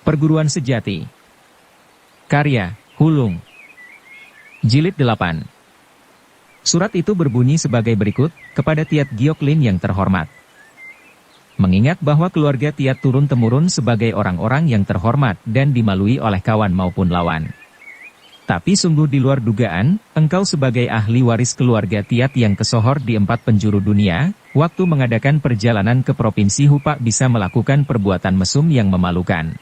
Perguruan Sejati. Karya, Hulung. Jilid 8. Surat itu berbunyi sebagai berikut, kepada Tiat Gioklin yang terhormat. Mengingat bahwa keluarga Tiat turun-temurun sebagai orang-orang yang terhormat dan dimalui oleh kawan maupun lawan. Tapi sungguh di luar dugaan, engkau sebagai ahli waris keluarga Tiat yang kesohor di 4 penjuru dunia, waktu mengadakan perjalanan ke Provinsi Hupak bisa melakukan perbuatan mesum yang memalukan.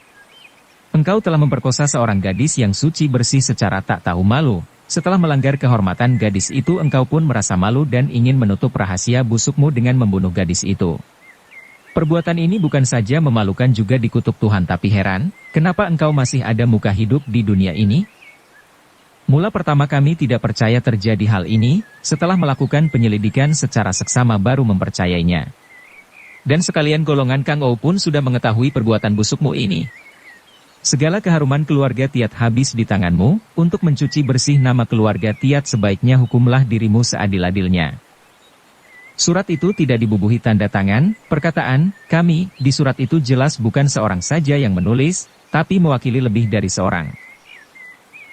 Engkau telah memperkosa seorang gadis yang suci bersih secara tak tahu malu. Setelah melanggar kehormatan gadis itu, engkau pun merasa malu dan ingin menutup rahasia busukmu dengan membunuh gadis itu. Perbuatan ini bukan saja memalukan, juga dikutuk Tuhan. Tapi heran, kenapa engkau masih ada muka hidup di dunia ini? Mula pertama kami tidak percaya terjadi hal ini, setelah melakukan penyelidikan secara seksama baru mempercayainya. Dan sekalian golongan Kang Ou pun sudah mengetahui perbuatan busukmu ini. Segala keharuman keluarga Tiat habis di tanganmu. Untuk mencuci bersih nama keluarga Tiat, sebaiknya hukumlah dirimu seadil-adilnya. Surat itu tidak dibubuhi tanda tangan, perkataan, kami, di surat itu jelas bukan seorang saja yang menulis, tapi mewakili lebih dari seorang.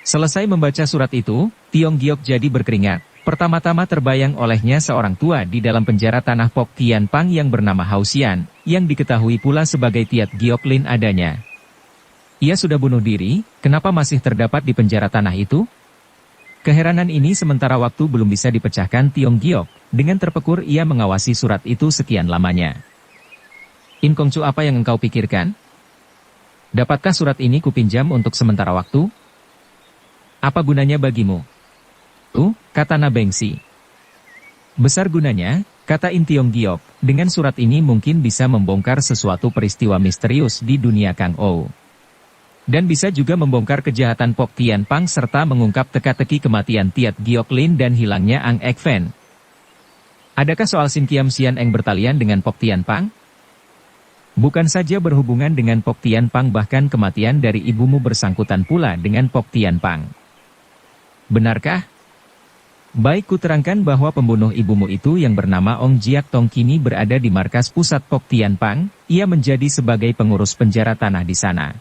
Selesai membaca surat itu, Tiong Giok jadi berkeringat. Pertama-tama terbayang olehnya seorang tua di dalam penjara tanah Pok Tian Pang yang bernama Hausian, yang diketahui pula sebagai Tiat Gioklin adanya. Ia sudah bunuh diri, kenapa masih terdapat di penjara tanah itu? Keheranan ini sementara waktu belum bisa dipecahkan Tiong Giok. Dengan terpekur ia mengawasi surat itu sekian lamanya. In Kongcu, apa yang engkau pikirkan? Dapatkah surat ini kupinjam untuk sementara waktu? Apa gunanya bagimu? Kata Na Bengsi. Besar gunanya, kata In Tiong Giok. Dengan surat ini mungkin bisa membongkar sesuatu peristiwa misterius di dunia Kang Ou. Dan bisa juga membongkar kejahatan Pok Tian Pang serta mengungkap teka-teki kematian Tiat Gioklin dan hilangnya Ang Ek Fen. Adakah soal Sin Kiam Sian Eng bertalian dengan Pok Tian Pang? Bukan saja berhubungan dengan Pok Tian Pang, bahkan kematian dari ibumu bersangkutan pula dengan Pok Tian Pang. Benarkah? Baik, kuterangkan bahwa pembunuh ibumu itu yang bernama Ong Jiak Tong kini berada di markas pusat Pok Tian Pang. Ia menjadi sebagai pengurus penjara tanah di sana.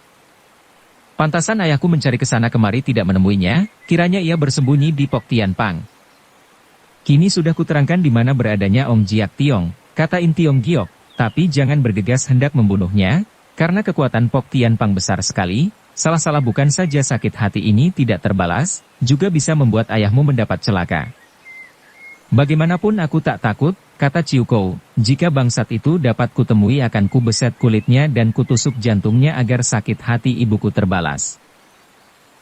Pantasan ayahku mencari ke sana kemari tidak menemuinya, kiranya ia bersembunyi di Pok Tian Pang. Kini sudah kuterangkan di mana beradanya Ong Jiak Tiong, kata In Tiong Giok, tapi jangan bergegas hendak membunuhnya, karena kekuatan Pok Tian Pang besar sekali. Salah-salah bukan saja sakit hati ini tidak terbalas, juga bisa membuat ayahmu mendapat celaka. Bagaimanapun aku tak takut, kata Ciu Kou, jika bangsat itu dapat kutemui akan kubeset kulitnya dan kutusuk jantungnya agar sakit hati ibuku terbalas.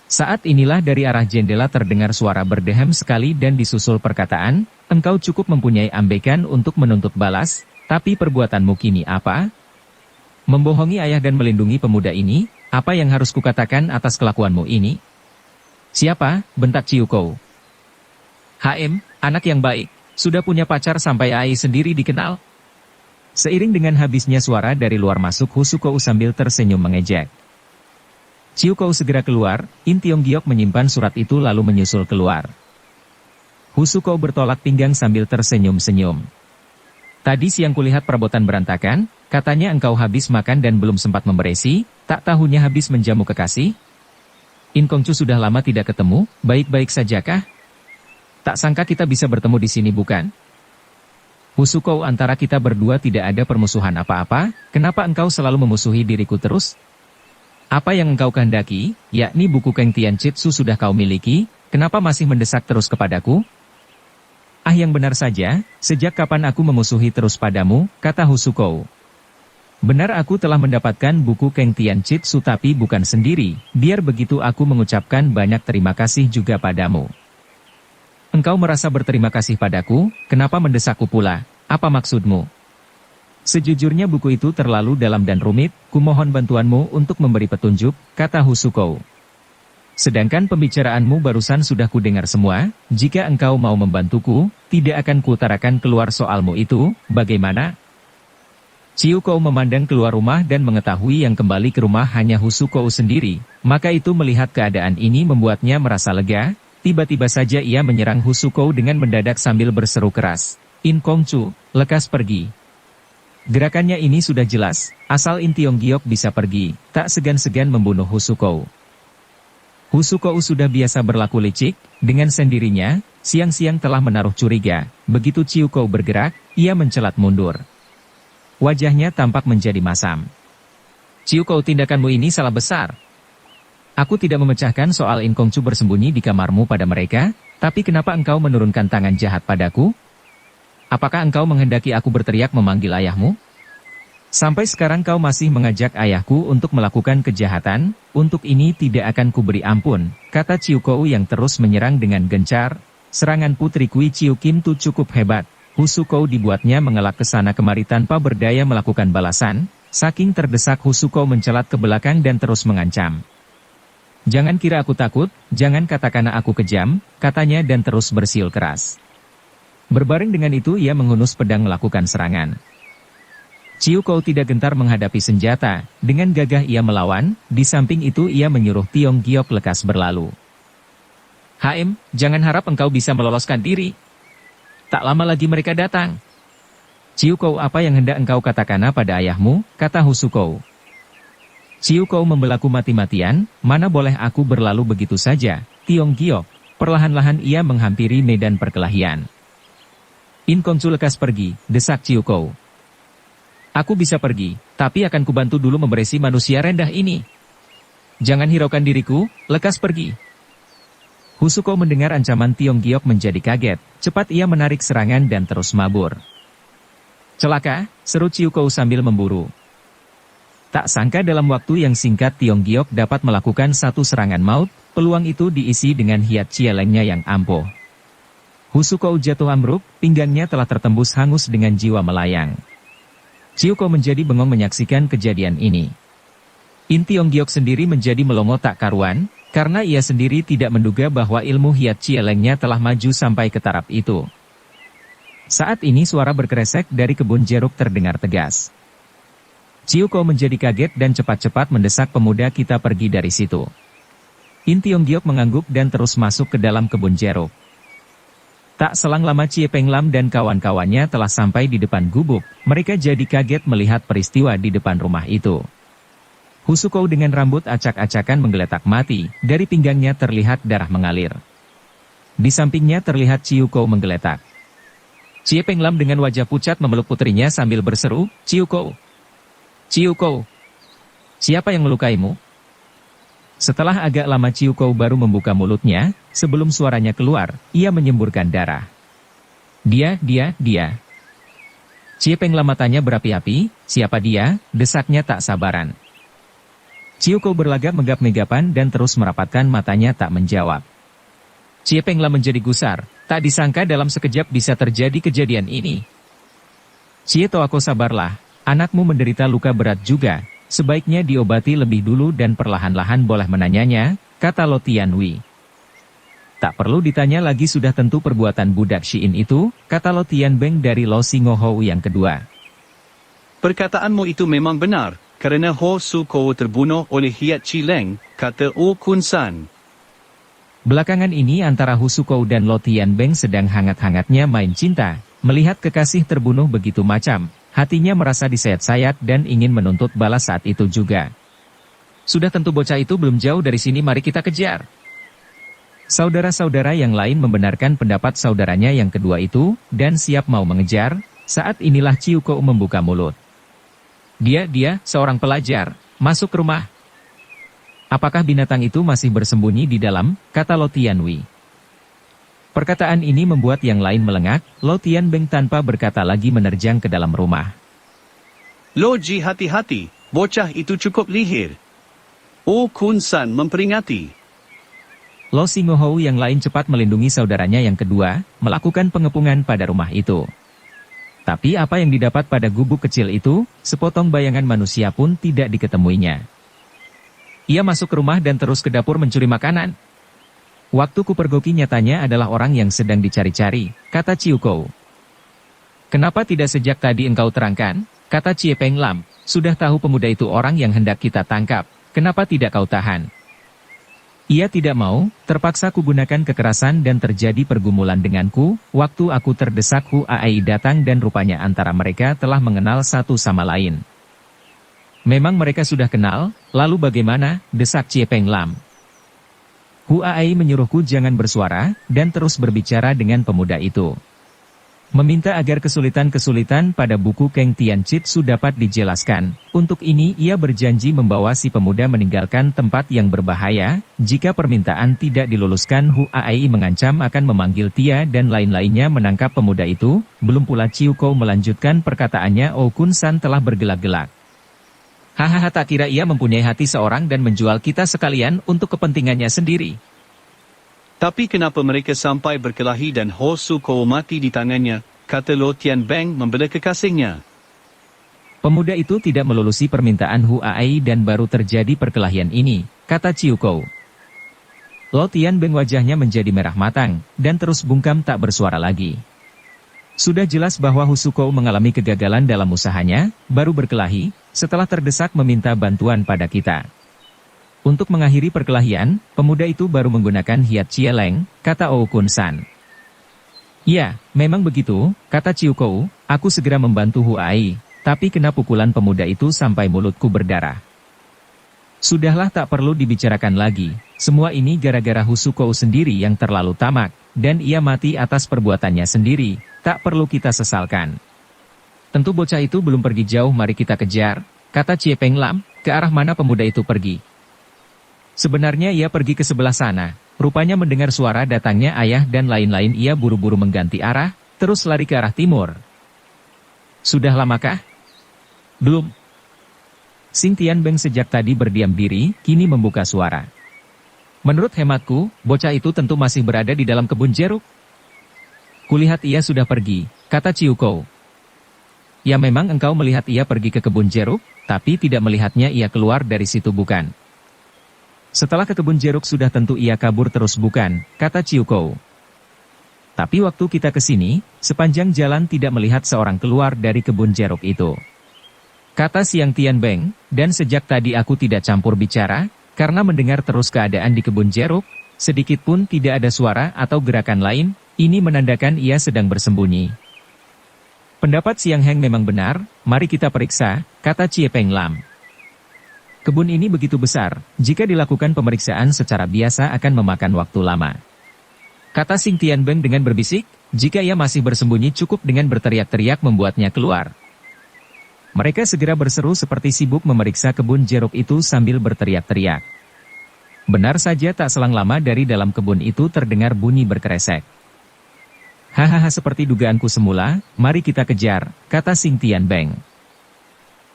Saat inilah dari arah jendela terdengar suara berdehem sekali dan disusul perkataan, engkau cukup mempunyai ambekan untuk menuntut balas, tapi perbuatanmu kini apa? Membohongi ayah dan melindungi pemuda ini, apa yang harus kukatakan atas kelakuanmu ini? Siapa? Bentak Ciu Kou. HM, anak yang baik, sudah punya pacar sampai Ai sendiri dikenal? Seiring dengan habisnya suara dari luar masuk Hu Sukou sambil tersenyum mengejek. Ciu Kou segera keluar, In Tiong Giok menyimpan surat itu lalu menyusul keluar. Hu Sukou bertolak pinggang sambil tersenyum-senyum. Tadi siang kulihat perabotan berantakan, katanya engkau habis makan dan belum sempat memberesi, tak tahunya habis menjamu kekasih? In Kongcu, sudah lama tidak ketemu, baik-baik sajakah? Tak sangka kita bisa bertemu di sini, bukan? Hu Sukou, antara kita berdua tidak ada permusuhan apa-apa, kenapa engkau selalu memusuhi diriku terus? Apa yang engkau kehendaki, yakni buku Keng Tian Chitsu sudah kau miliki, kenapa masih mendesak terus kepadaku? Ah, yang benar saja, sejak kapan aku memusuhi terus padamu, kata Hu Sukou. Benar, aku telah mendapatkan buku Keng Tian Chitsu tapi bukan sendiri, biar begitu aku mengucapkan banyak terima kasih juga padamu. Engkau merasa berterima kasih padaku, kenapa mendesakku pula? Apa maksudmu? Sejujurnya buku itu terlalu dalam dan rumit, kumohon bantuanmu untuk memberi petunjuk, kata Hu Sukou. Sedangkan pembicaraanmu barusan sudah kudengar semua, jika engkau mau membantuku, tidak akan kuutarakan keluar soalmu itu, bagaimana? Ciu Kou memandang keluar rumah dan mengetahui yang kembali ke rumah hanya Hu Sukou sendiri, maka itu melihat keadaan ini membuatnya merasa lega. Tiba-tiba saja ia menyerang Hu Sukou dengan mendadak sambil berseru keras, In Kongcu, lekas pergi. Gerakannya ini sudah jelas, asal In Tiong Giok bisa pergi, tak segan-segan membunuh Husukou. Husukou sudah biasa berlaku licik, dengan sendirinya, siang-siang telah menaruh curiga, begitu Ciukou bergerak, ia mencelat mundur. Wajahnya tampak menjadi masam. Ciukou, tindakanmu ini salah besar. Aku tidak memecahkan soal In Kongcu bersembunyi di kamarmu pada mereka, tapi kenapa engkau menurunkan tangan jahat padaku? Apakah engkau menghendaki aku berteriak memanggil ayahmu? Sampai sekarang kau masih mengajak ayahku untuk melakukan kejahatan, untuk ini tidak akan kuberi ampun, kata Ciukou yang terus menyerang dengan gencar. Serangan Putri Kui Ciu Kim Tu cukup hebat, Husukou dibuatnya mengelak ke sana kemari tanpa berdaya melakukan balasan, saking terdesak Husukou mencelat ke belakang dan terus mengancam. Jangan kira aku takut, jangan katakan aku kejam, katanya dan terus bersiul keras. Berbaring dengan itu ia menghunus pedang melakukan serangan. Ciukou tidak gentar menghadapi senjata, dengan gagah ia melawan, di samping itu ia menyuruh Tiong Giok lekas berlalu. HM, jangan harap engkau bisa meloloskan diri. Tak lama lagi mereka datang. Ciukou, apa yang hendak engkau katakan pada ayahmu, kata Husukou. Ciukou membelaku mati-matian, mana boleh aku berlalu begitu saja, Tiong Giok. Perlahan-lahan ia menghampiri medan perkelahian. In Kongcu lekas pergi, desak Ciukou. Aku bisa pergi, tapi akan kubantu dulu memberesi manusia rendah ini. Jangan hiraukan diriku, lekas pergi. Husukou mendengar ancaman Tiong Giok menjadi kaget, cepat ia menarik serangan dan terus mabur. Celaka, seru Ciukou sambil memburu. Tak sangka dalam waktu yang singkat Tiong Giok dapat melakukan satu serangan maut, peluang itu diisi dengan hiat cielengnya yang ampuh. Husukou jatuh ambruk, pinggangnya telah tertembus hangus dengan jiwa melayang. Ciukou menjadi bengong menyaksikan kejadian ini. In Tiong Giok sendiri menjadi melongo tak karuan, karena ia sendiri tidak menduga bahwa ilmu hiat cielengnya telah maju sampai ke taraf itu. Saat ini suara berkeresek dari kebun jeruk terdengar tegas. Ciukou menjadi kaget dan cepat-cepat mendesak pemuda kita pergi dari situ. In Tiong Giok mengangguk dan terus masuk ke dalam kebun jeruk. Tak selang lama Cie Peng Lam dan kawan-kawannya telah sampai di depan gubuk, mereka jadi kaget melihat peristiwa di depan rumah itu. Husukou dengan rambut acak-acakan menggeletak mati, dari pinggangnya terlihat darah mengalir. Di sampingnya terlihat Ciukou menggeletak. Cie Peng Lam dengan wajah pucat memeluk putrinya sambil berseru, Ciukou! Ciukou! Siapa yang melukaimu? Setelah agak lama Ciukou baru membuka mulutnya, sebelum suaranya keluar, ia menyemburkan darah. Dia. Cie Peng Lam matanya berapi-api, siapa dia, desaknya tak sabaran. Ciukou berlagak megap-megapan dan terus merapatkan matanya tak menjawab. Cie Peng Lam menjadi gusar, tak disangka dalam sekejap bisa terjadi kejadian ini. Cie Toako sabarlah, anakmu menderita luka berat juga. Sebaiknya diobati lebih dulu dan perlahan-lahan boleh menanyanya, kata Lo Tianwi. Tak perlu ditanya lagi sudah tentu perbuatan budak Shiin itu, kata Lo Tianbeng dari Lo Singohou yang kedua. Perkataanmu itu memang benar, karena Ho Sukou terbunuh oleh Hiat Cileng, kata O Kun San. Belakangan ini antara Husukou dan Lo Tianbeng sedang hangat-hangatnya main cinta, melihat kekasih terbunuh begitu macam. Hatinya merasa disayat-sayat dan ingin menuntut balas saat itu juga. Sudah tentu bocah itu belum jauh dari sini, mari kita kejar. Saudara-saudara yang lain membenarkan pendapat saudaranya yang kedua itu, dan siap mau mengejar. Saat inilah Ciukou membuka mulut. Dia, seorang pelajar, masuk ke rumah. Apakah binatang itu masih bersembunyi di dalam, kata Lo Tianwi. Perkataan ini membuat yang lain melengak, Lo Tianbeng tanpa berkata lagi menerjang ke dalam rumah. Lo Ji, hati-hati, bocah itu cukup lihir. O Kun San memperingati. Lo Singohou yang lain cepat melindungi saudaranya yang kedua, melakukan pengepungan pada rumah itu. Tapi apa yang didapat pada gubuk kecil itu, sepotong bayangan manusia pun tidak diketemuinya. Ia masuk ke rumah dan terus ke dapur mencuri makanan. Waktu kupergoki nyatanya adalah orang yang sedang dicari-cari, kata Ciukou. Kenapa tidak sejak tadi engkau terangkan, kata Cie Peng Lam, sudah tahu pemuda itu orang yang hendak kita tangkap, kenapa tidak kau tahan? Ia tidak mau, terpaksa kugunakan kekerasan dan terjadi pergumulan denganku, waktu aku terdesak Huai datang dan rupanya antara mereka telah mengenal satu sama lain. Memang mereka sudah kenal, lalu bagaimana, desak Chie Peng Lam. Huai menyuruhku jangan bersuara, dan terus berbicara dengan pemuda itu. Meminta agar kesulitan-kesulitan pada buku Keng Tian Chit Su dapat dijelaskan. Untuk ini ia berjanji membawa si pemuda meninggalkan tempat yang berbahaya. Jika permintaan tidak diluluskan, Huai mengancam akan memanggil Tia dan lain-lainnya menangkap pemuda itu. Belum pula Chiu Kou melanjutkan perkataannya. Oh Kun San telah bergelak-gelak. Hahaha, tak kira ia mempunyai hati seorang dan menjual kita sekalian untuk kepentingannya sendiri. Tapi kenapa mereka sampai berkelahi dan Ho Su Kou mati di tangannya, kata Lo Tian Beng membela kekasihnya. Pemuda itu tidak melulusi permintaan Huai dan baru terjadi perkelahian ini, kata Chiu Kou. Lo Tian Beng wajahnya menjadi merah matang, dan terus bungkam tak bersuara lagi. Sudah jelas bahwa Hu Su Kou mengalami kegagalan dalam usahanya, baru berkelahi, setelah terdesak meminta bantuan pada kita. Untuk mengakhiri perkelahian, pemuda itu baru menggunakan hiat Chie Leng, kata Oh Kun San. Ya, memang begitu, kata Chiu Kou, aku segera membantu Huai, tapi kena pukulan pemuda itu sampai mulutku berdarah. Sudahlah, tak perlu dibicarakan lagi, semua ini gara-gara Hu Su Kou sendiri yang terlalu tamak, dan ia mati atas perbuatannya sendiri, tak perlu kita sesalkan. Tentu bocah itu belum pergi jauh, mari kita kejar, kata Chie Peng Lam, ke arah mana pemuda itu pergi. Sebenarnya ia pergi ke sebelah sana, rupanya mendengar suara datangnya ayah dan lain-lain ia buru-buru mengganti arah, terus lari ke arah timur. Sudah lamakah? Belum. Xing Tian Beng sejak tadi berdiam diri, kini membuka suara. Menurut hematku, bocah itu tentu masih berada di dalam kebun jeruk. Kulihat ia sudah pergi, kata Chiu Kou. Ya memang engkau melihat ia pergi ke kebun jeruk, tapi tidak melihatnya ia keluar dari situ bukan? Setelah ke kebun jeruk sudah tentu ia kabur terus bukan, kata Chiu Kou. Tapi waktu kita ke sini, sepanjang jalan tidak melihat seorang keluar dari kebun jeruk itu. Kata Siang Tian Beng, dan sejak tadi aku tidak campur bicara, karena mendengar terus keadaan di kebun jeruk, sedikit pun tidak ada suara atau gerakan lain, ini menandakan ia sedang bersembunyi. Pendapat Siang Heng memang benar, mari kita periksa, kata Chie Peng Lam. Kebun ini begitu besar, jika dilakukan pemeriksaan secara biasa akan memakan waktu lama. Kata Xing Tian Beng dengan berbisik, jika ia masih bersembunyi cukup dengan berteriak-teriak membuatnya keluar. Mereka segera berseru seperti sibuk memeriksa kebun jeruk itu sambil berteriak-teriak. Benar saja tak selang lama dari dalam kebun itu terdengar bunyi berkeresek. Hahaha, seperti dugaanku semula, mari kita kejar, kata Xing Tian Beng.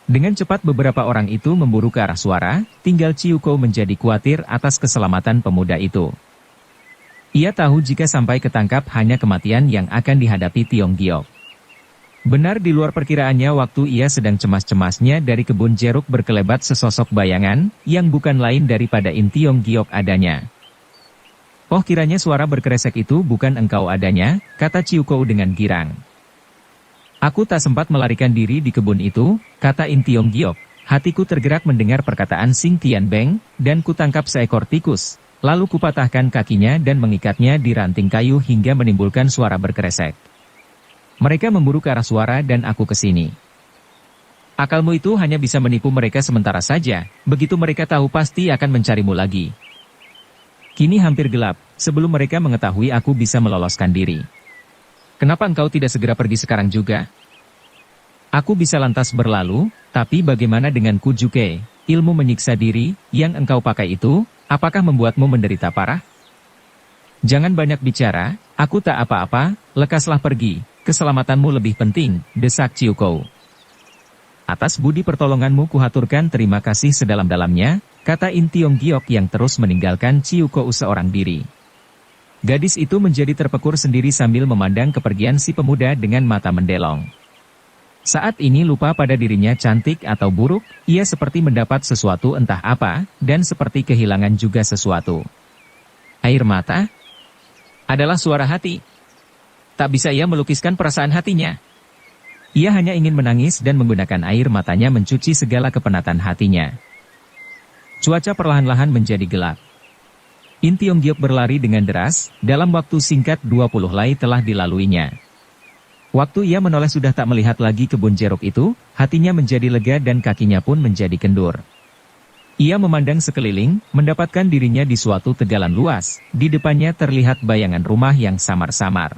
Dengan cepat beberapa orang itu memburu ke arah suara, tinggal Chiu Kou menjadi khawatir atas keselamatan pemuda itu. Ia tahu jika sampai ketangkap hanya kematian yang akan dihadapi Tiong Giok. Benar di luar perkiraannya waktu ia sedang cemas-cemasnya dari kebun jeruk berkelebat sesosok bayangan, yang bukan lain daripada In Tiong Giok adanya. Oh kiranya suara berkeresek itu bukan engkau adanya, kata Chiu Kou dengan girang. Aku tak sempat melarikan diri di kebun itu, kata In Tiong Giok. Hatiku tergerak mendengar perkataan Xing Tian Beng, dan kutangkap seekor tikus. Lalu kupatahkan kakinya dan mengikatnya di ranting kayu hingga menimbulkan suara berkeresek. Mereka memburu ke arah suara dan aku ke sini. Akalmu itu hanya bisa menipu mereka sementara saja, begitu mereka tahu pasti akan mencarimu lagi. Kini hampir gelap, sebelum mereka mengetahui aku bisa meloloskan diri. Kenapa engkau tidak segera pergi sekarang juga? Aku bisa lantas berlalu, tapi bagaimana dengan Kujuke, ilmu menyiksa diri, yang engkau pakai itu, apakah membuatmu menderita parah? Jangan banyak bicara, aku tak apa-apa, lekaslah pergi, keselamatanmu lebih penting, desak Chiu Kou. Atas budi pertolonganmu kuhaturkan terima kasih sedalam-dalamnya, kata In Tiong Giok yang terus meninggalkan Chiu Kou seorang diri. Gadis itu menjadi terpekur sendiri sambil memandang kepergian si pemuda dengan mata mendelong. Saat ini lupa pada dirinya cantik atau buruk, ia seperti mendapat sesuatu entah apa, dan seperti kehilangan juga sesuatu. Air mata? Adalah suara hati. Tak bisa ia melukiskan perasaan hatinya. Ia hanya ingin menangis dan menggunakan air matanya mencuci segala kepenatan hatinya. Cuaca perlahan-lahan menjadi gelap. In Tiong Giok berlari dengan deras, dalam waktu singkat 20 lai telah dilaluinya. Waktu ia menoleh sudah tak melihat lagi kebun jeruk itu, hatinya menjadi lega dan kakinya pun menjadi kendur. Ia memandang sekeliling, mendapatkan dirinya di suatu tegalan luas, di depannya terlihat bayangan rumah yang samar-samar.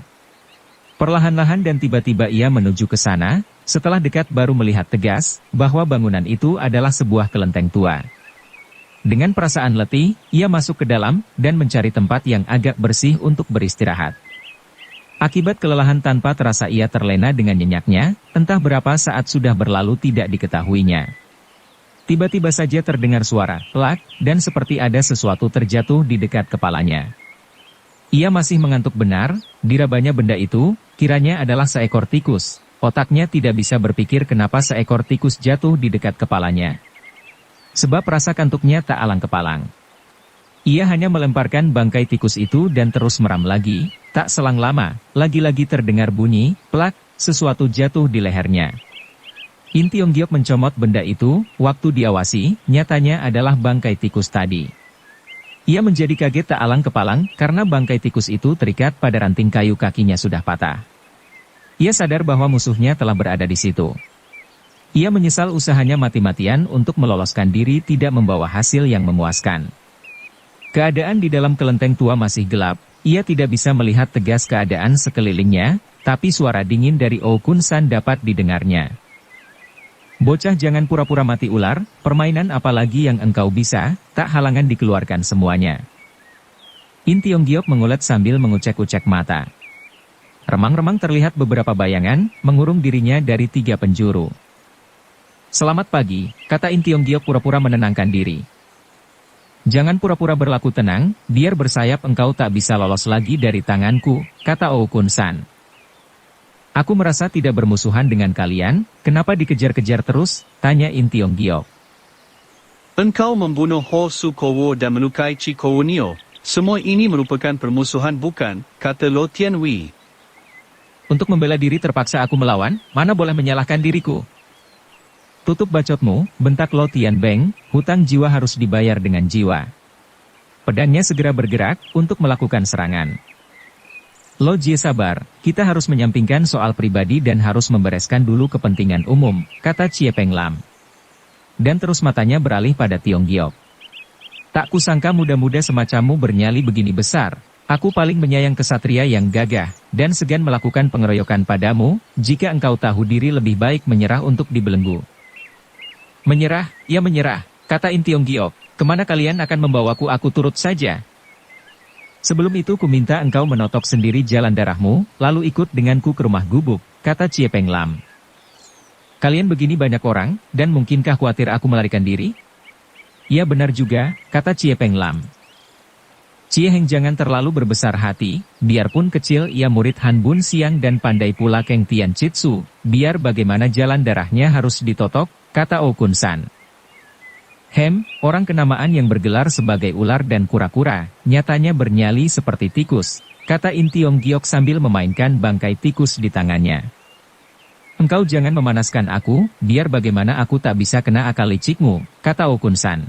Perlahan-lahan dan tiba-tiba ia menuju ke sana, setelah dekat baru melihat tegas, bahwa bangunan itu adalah sebuah kelenteng tua. Dengan perasaan letih, ia masuk ke dalam, dan mencari tempat yang agak bersih untuk beristirahat. Akibat kelelahan tanpa terasa ia terlena dengan nyenyaknya, entah berapa saat sudah berlalu tidak diketahuinya. Tiba-tiba saja terdengar suara, plak, dan seperti ada sesuatu terjatuh di dekat kepalanya. Ia masih mengantuk benar, dirabanya benda itu, kiranya adalah seekor tikus. Otaknya tidak bisa berpikir kenapa seekor tikus jatuh di dekat kepalanya. Sebab rasa kantuknya tak alang-kepalang. Ia hanya melemparkan bangkai tikus itu dan terus meram lagi, tak selang lama, lagi-lagi terdengar bunyi, plak, sesuatu jatuh di lehernya. In Tiong Giok mencomot benda itu, waktu diawasi, nyatanya adalah bangkai tikus tadi. Ia menjadi kaget tak alang-kepalang, karena bangkai tikus itu terikat pada ranting kayu kakinya sudah patah. Ia sadar bahwa musuhnya telah berada di situ. Ia menyesal usahanya mati-matian untuk meloloskan diri tidak membawa hasil yang memuaskan. Keadaan di dalam kelenteng tua masih gelap, ia tidak bisa melihat tegas keadaan sekelilingnya, tapi suara dingin dari Oh Kun San dapat didengarnya. Bocah jangan pura-pura mati ular, permainan apalagi yang engkau bisa, tak halangan dikeluarkan semuanya. In Tiong Giok mengulet sambil mengucek-ucek mata. Remang-remang terlihat beberapa bayangan, mengurung dirinya dari 3 penjuru. Selamat pagi, kata In Tiong Giok pura-pura menenangkan diri. Jangan pura-pura berlaku tenang, biar bersayap engkau tak bisa lolos lagi dari tanganku, kata Oh Kun San. Aku merasa tidak bermusuhan dengan kalian, kenapa dikejar-kejar terus? Tanya In Tiong Giok. Engkau membunuh Ho Su Kowo dan melukai Chi Kowo Nio. Semua ini merupakan permusuhan bukan, kata Lo Tian Wei. Untuk membela diri terpaksa aku melawan, mana boleh menyalahkan diriku. Tutup bacotmu, bentak Lo Tian Beng, hutang jiwa harus dibayar dengan jiwa. Pedangnya segera bergerak, untuk melakukan serangan. Lo Jie sabar, kita harus menyampingkan soal pribadi dan harus membereskan dulu kepentingan umum, kata Chie Peng Lam. Dan terus matanya beralih pada Tiong Giok. Tak kusangka muda-muda semacammu bernyali begini besar. Aku paling menyayang kesatria yang gagah, dan segan melakukan pengeroyokan padamu, jika engkau tahu diri lebih baik menyerah untuk dibelenggu. Menyerah, ya menyerah, kata In Tiong Giok, kemana kalian akan membawaku aku turut saja. Sebelum itu ku minta engkau menotok sendiri jalan darahmu, lalu ikut denganku ke rumah gubuk, kata Chie Peng Lam. Kalian begini banyak orang, dan mungkinkah khawatir aku melarikan diri? Ya benar juga, kata Chie Peng Lam. Chie Heng jangan terlalu berbesar hati, biarpun kecil ia murid Han Bun Siang dan pandai pula Keng Tian Chitsu, biar bagaimana jalan darahnya harus ditotok, kata Oh Kun San. Orang kenamaan yang bergelar sebagai ular dan kura-kura, nyatanya bernyali seperti tikus, kata In Tiong Giok sambil memainkan bangkai tikus di tangannya. Engkau jangan memanaskan aku, biar bagaimana aku tak bisa kena akal licikmu, kata Oh Kun San.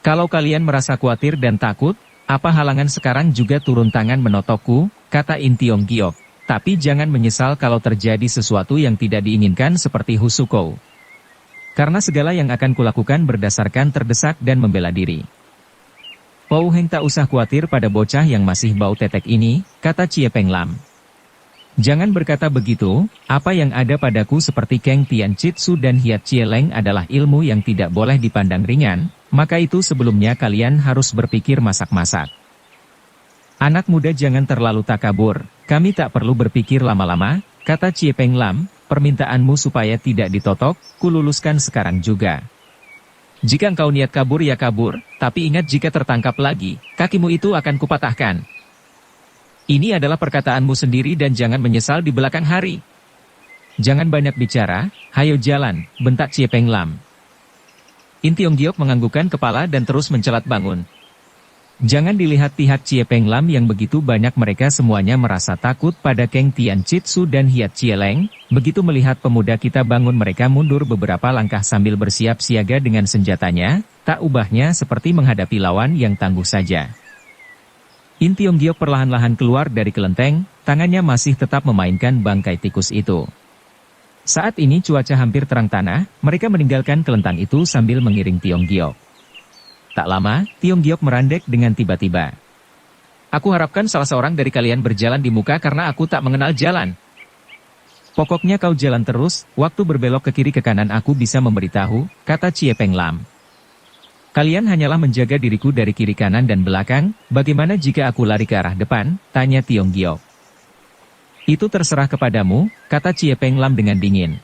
Kalau kalian merasa khawatir dan takut, apa halangan sekarang juga turun tangan menotokku, kata In Tiong Giok, tapi jangan menyesal kalau terjadi sesuatu yang tidak diinginkan seperti Husuko. Karena segala yang akan kulakukan berdasarkan terdesak dan membela diri. Pou Heng tak usah khawatir pada bocah yang masih bau tetek ini, kata Chie Peng Lam. Jangan berkata begitu, apa yang ada padaku seperti Keng Tian Chitsu dan Hiat Chie Leng adalah ilmu yang tidak boleh dipandang ringan, maka itu sebelumnya kalian harus berpikir masak-masak. Anak muda jangan terlalu takabur, kami tak perlu berpikir lama-lama, kata Chie Peng Lam. Permintaanmu supaya tidak ditotok, kululuskan sekarang juga. Jika engkau niat kabur ya kabur, tapi ingat jika tertangkap lagi, kakimu itu akan kupatahkan. Ini adalah perkataanmu sendiri dan jangan menyesal di belakang hari. Jangan banyak bicara, hayo jalan, bentak Chie Peng Lam. In Tiong Giok menganggukkan kepala dan terus mencelat bangun. Jangan dilihat-lihat Chie Peng Lam yang begitu banyak mereka semuanya merasa takut pada Keng Tian Chitsu dan Hiat Chie Leng, begitu melihat pemuda kita bangun mereka mundur beberapa langkah sambil bersiap siaga dengan senjatanya, tak ubahnya seperti menghadapi lawan yang tangguh saja. In Tiong Giok perlahan-lahan keluar dari kelenteng, tangannya masih tetap memainkan bangkai tikus itu. Saat ini cuaca hampir terang tanah, mereka meninggalkan kelentang itu sambil mengiring Tiong Giok. Tak lama, Tiong Giok merandek dengan tiba-tiba. Aku harapkan salah seorang dari kalian berjalan di muka karena aku tak mengenal jalan. Pokoknya kau jalan terus, waktu berbelok ke kiri ke kanan aku bisa memberitahu, kata Chie Peng Lam. Kalian hanyalah menjaga diriku dari kiri kanan dan belakang, bagaimana jika aku lari ke arah depan, tanya Tiong Giok. Itu terserah kepadamu, kata Chie Peng Lam dengan dingin.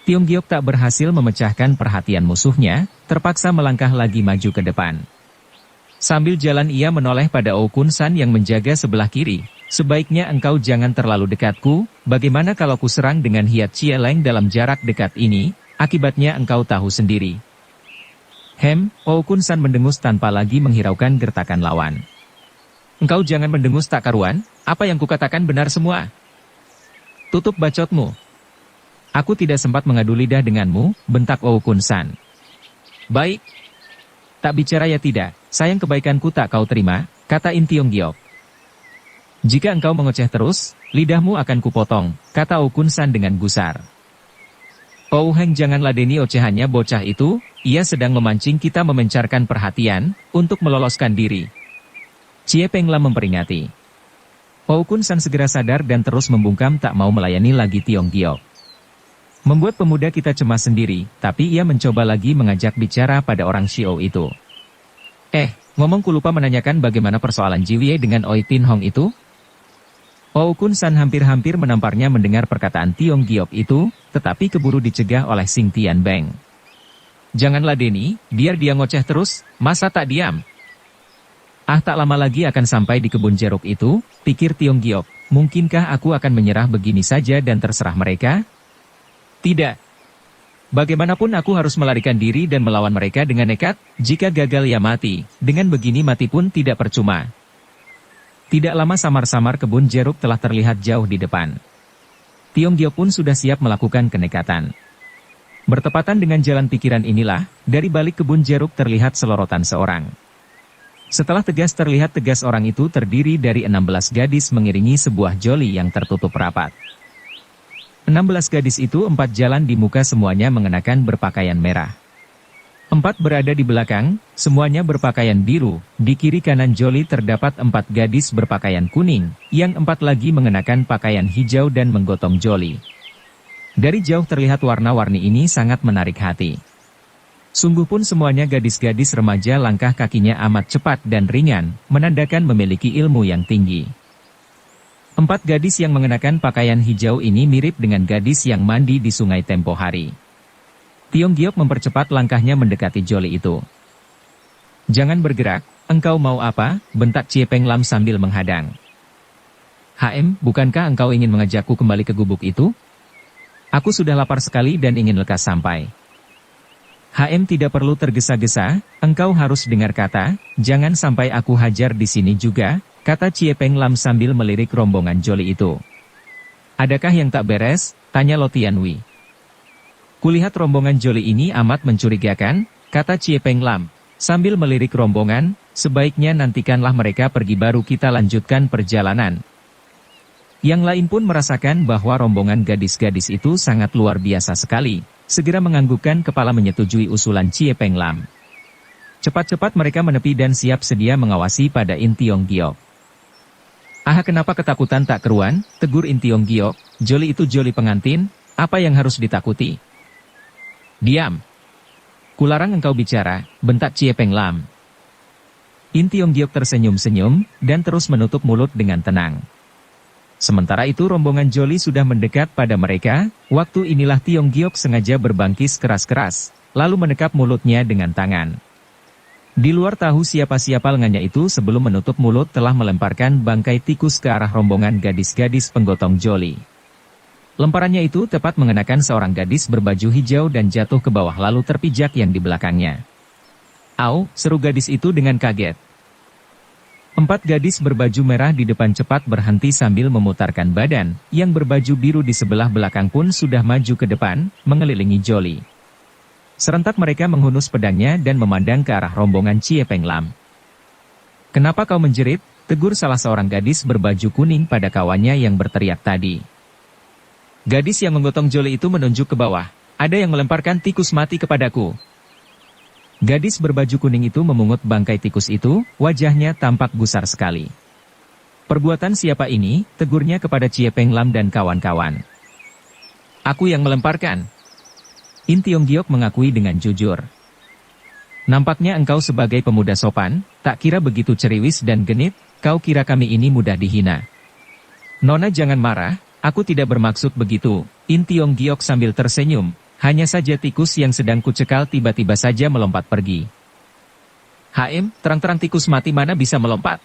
Tiong Giok tak berhasil memecahkan perhatian musuhnya, terpaksa melangkah lagi maju ke depan. Sambil jalan ia menoleh pada Oh Kun San yang menjaga sebelah kiri. Sebaiknya engkau jangan terlalu dekatku, bagaimana kalau ku serang dengan Hiat Chie Leng dalam jarak dekat ini, akibatnya engkau tahu sendiri. Oh Kun San mendengus tanpa lagi menghiraukan gertakan lawan. Engkau jangan mendengus tak karuan, apa yang kukatakan benar semua. Tutup bacotmu. Aku tidak sempat mengadu lidah denganmu, bentak Oh Kun San. Baik. Tak bicara ya tidak, sayang kebaikanku tak kau terima, kata In Tiong Giok. Jika engkau mengoceh terus, lidahmu akan kupotong, kata Oh Kun San dengan gusar. Oh Heng jangan ladeni ocehannya bocah itu, ia sedang memancing kita memencarkan perhatian, untuk meloloskan diri. Chie Peng Lam memperingati. Oh Kun San segera sadar dan terus membungkam tak mau melayani lagi Tiong Giok. Membuat pemuda kita cemas sendiri, tapi ia mencoba lagi mengajak bicara pada orang Shio itu. Ngomongku lupa menanyakan bagaimana persoalan Jiwie dengan Oi Tin Hong itu? Oh Kun San hampir-hampir menamparnya mendengar perkataan Tiong Giok itu, tetapi keburu dicegah oleh Sing Tian Beng. Janganlah Deni, biar dia ngoceh terus, masa tak diam? Tak lama lagi akan sampai di kebun jeruk itu, pikir Tiong Giok, mungkinkah aku akan menyerah begini saja dan terserah mereka? Tidak. Bagaimanapun aku harus melarikan diri dan melawan mereka dengan nekat, jika gagal ya mati, dengan begini mati pun tidak percuma. Tidak lama samar-samar kebun jeruk telah terlihat jauh di depan. Tiong Giok pun sudah siap melakukan kenekatan. Bertepatan dengan jalan pikiran inilah, dari balik kebun jeruk terlihat selorotan seorang. Setelah terlihat tegas orang itu terdiri dari 16 gadis mengiringi sebuah joli yang tertutup rapat. 16 gadis itu 4 jalan di muka semuanya mengenakan berpakaian merah. 4 berada di belakang, semuanya berpakaian biru, di kiri kanan joli terdapat 4 gadis berpakaian kuning, yang 4 lagi mengenakan pakaian hijau dan menggotong joli. Dari jauh terlihat warna-warni ini sangat menarik hati. Sungguh pun semuanya gadis-gadis remaja langkah kakinya amat cepat dan ringan, menandakan memiliki ilmu yang tinggi. 4 gadis yang mengenakan pakaian hijau ini mirip dengan gadis yang mandi di sungai tempo hari. Tiong Giok mempercepat langkahnya mendekati joli itu. Jangan bergerak, engkau mau apa? Bentak Chie Peng Lam sambil menghadang. Bukankah engkau ingin mengajakku kembali ke gubuk itu? Aku sudah lapar sekali dan ingin lekas sampai. Tidak perlu tergesa-gesa, engkau harus dengar kata, jangan sampai aku hajar di sini juga, kata Chie Peng Lam sambil melirik rombongan joli itu. Adakah yang tak beres? Tanya Lo Tianwi. Kulihat rombongan joli ini amat mencurigakan, kata Chie Peng Lam. Sambil melirik rombongan, sebaiknya nantikanlah mereka pergi baru kita lanjutkan perjalanan. Yang lain pun merasakan bahwa rombongan gadis-gadis itu sangat luar biasa sekali, segera menganggukkan kepala menyetujui usulan Chie Peng Lam. Cepat-cepat mereka menepi dan siap sedia mengawasi pada In Tiong Giok. Kenapa ketakutan tak keruan? Tegur In Tiong Giok, joli itu joli pengantin, apa yang harus ditakuti? Diam. Kularang engkau bicara, bentak Chie Peng Lam. In Tiong Giok tersenyum-senyum, dan terus menutup mulut dengan tenang. Sementara itu rombongan joli sudah mendekat pada mereka, waktu inilah Tiong Giok sengaja berbangkis keras-keras, lalu menekap mulutnya dengan tangan. Di luar tahu siapa-siapa lengannya itu sebelum menutup mulut telah melemparkan bangkai tikus ke arah rombongan gadis-gadis penggotong joli. Lemparannya itu tepat mengenakan seorang gadis berbaju hijau dan jatuh ke bawah lalu terpijak yang di belakangnya. Au, seru gadis itu dengan kaget. 4 gadis berbaju merah di depan cepat berhenti sambil memutarkan badan, yang berbaju biru di sebelah belakang pun sudah maju ke depan, mengelilingi joli. Serentak mereka menghunus pedangnya dan memandang ke arah rombongan Chie Peng Lam. Kenapa kau menjerit? tegur salah seorang gadis berbaju kuning pada kawannya yang berteriak tadi. Gadis yang menggotong Jole itu menunjuk ke bawah. Ada yang melemparkan tikus mati kepadaku. Gadis berbaju kuning itu memungut bangkai tikus itu, wajahnya tampak gusar sekali. Perbuatan siapa ini? Tegurnya kepada Chie Peng Lam dan kawan-kawan. Aku yang melemparkan. In Tiong Giok mengakui dengan jujur. Nampaknya engkau sebagai pemuda sopan, tak kira begitu ceriwis dan genit, kau kira kami ini mudah dihina. Nona jangan marah. Aku tidak bermaksud begitu, In Tiong Giok sambil tersenyum, hanya saja tikus yang sedang kucekal tiba-tiba saja melompat pergi. Terang-terang tikus mati mana bisa melompat?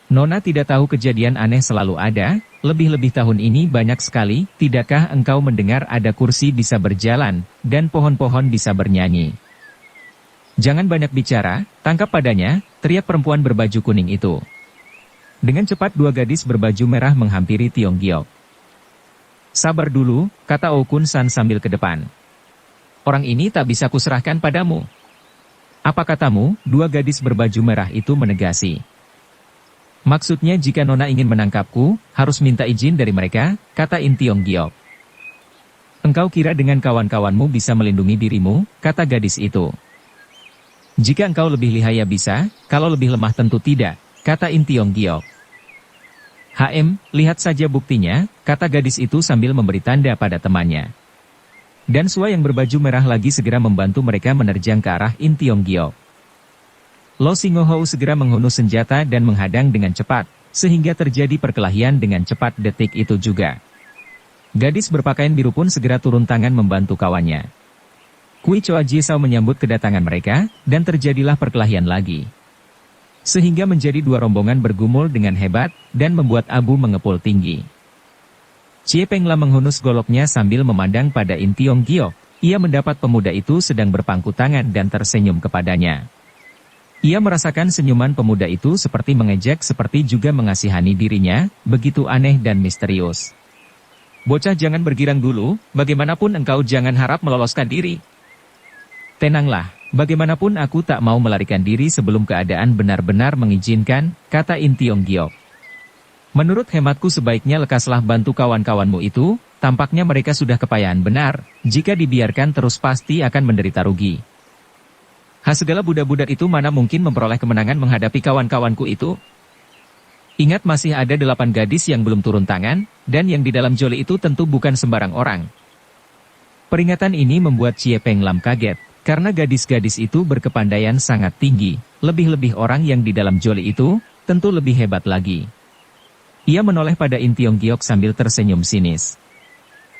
Nona tidak tahu kejadian aneh selalu ada, lebih-lebih tahun ini banyak sekali, tidakkah engkau mendengar ada kursi bisa berjalan, dan pohon-pohon bisa bernyanyi? Jangan banyak bicara, tangkap padanya, teriak perempuan berbaju kuning itu. Dengan cepat dua gadis berbaju merah menghampiri Tiong Giok. Sabar dulu, kata Okun San sambil ke depan. Orang ini tak bisa kuserahkan padamu. Apa katamu? Dua gadis berbaju merah itu menegasi. Maksudnya jika Nona ingin menangkapku, harus minta izin dari mereka, kata In Tiong Giok. Engkau kira dengan kawan-kawanmu bisa melindungi dirimu, kata gadis itu. Jika engkau lebih lihai bisa, kalau lebih lemah tentu tidak, kata In Tiong Giok. Lihat saja buktinya, kata gadis itu sambil memberi tanda pada temannya. Dan Sua yang berbaju merah lagi segera membantu mereka menerjang ke arah In Tiong Giok. Lo Singohou segera menghunus senjata dan menghadang dengan cepat, sehingga terjadi perkelahian dengan cepat detik itu juga. Gadis berpakaian biru pun segera turun tangan membantu kawannya. Kui Choa Jiesao menyambut kedatangan mereka, dan terjadilah perkelahian lagi. Sehingga menjadi dua rombongan bergumul dengan hebat, dan membuat abu mengepul tinggi. Chie Peng Lam menghunus goloknya sambil memandang pada In Tiong Giok. Ia mendapat pemuda itu sedang berpangku tangan dan tersenyum kepadanya. Ia merasakan senyuman pemuda itu seperti mengejek seperti juga mengasihani dirinya, begitu aneh dan misterius. Bocah jangan bergirang dulu, bagaimanapun engkau jangan harap meloloskan diri. Tenanglah, bagaimanapun aku tak mau melarikan diri sebelum keadaan benar-benar mengizinkan, kata In Tiong Giok. Menurut hematku sebaiknya lekaslah bantu kawan-kawanmu itu, tampaknya mereka sudah kepayahan benar, jika dibiarkan terus pasti akan menderita rugi. Segala budak-budak itu mana mungkin memperoleh kemenangan menghadapi kawan-kawanku itu? Ingat masih ada 8 gadis yang belum turun tangan, dan yang di dalam Jole itu tentu bukan sembarang orang. Peringatan ini membuat Chie Peng Lam kaget. Karena gadis-gadis itu berkepandaian sangat tinggi, lebih-lebih orang yang di dalam Jole itu, tentu lebih hebat lagi. Ia menoleh pada In Tiong Giok sambil tersenyum sinis.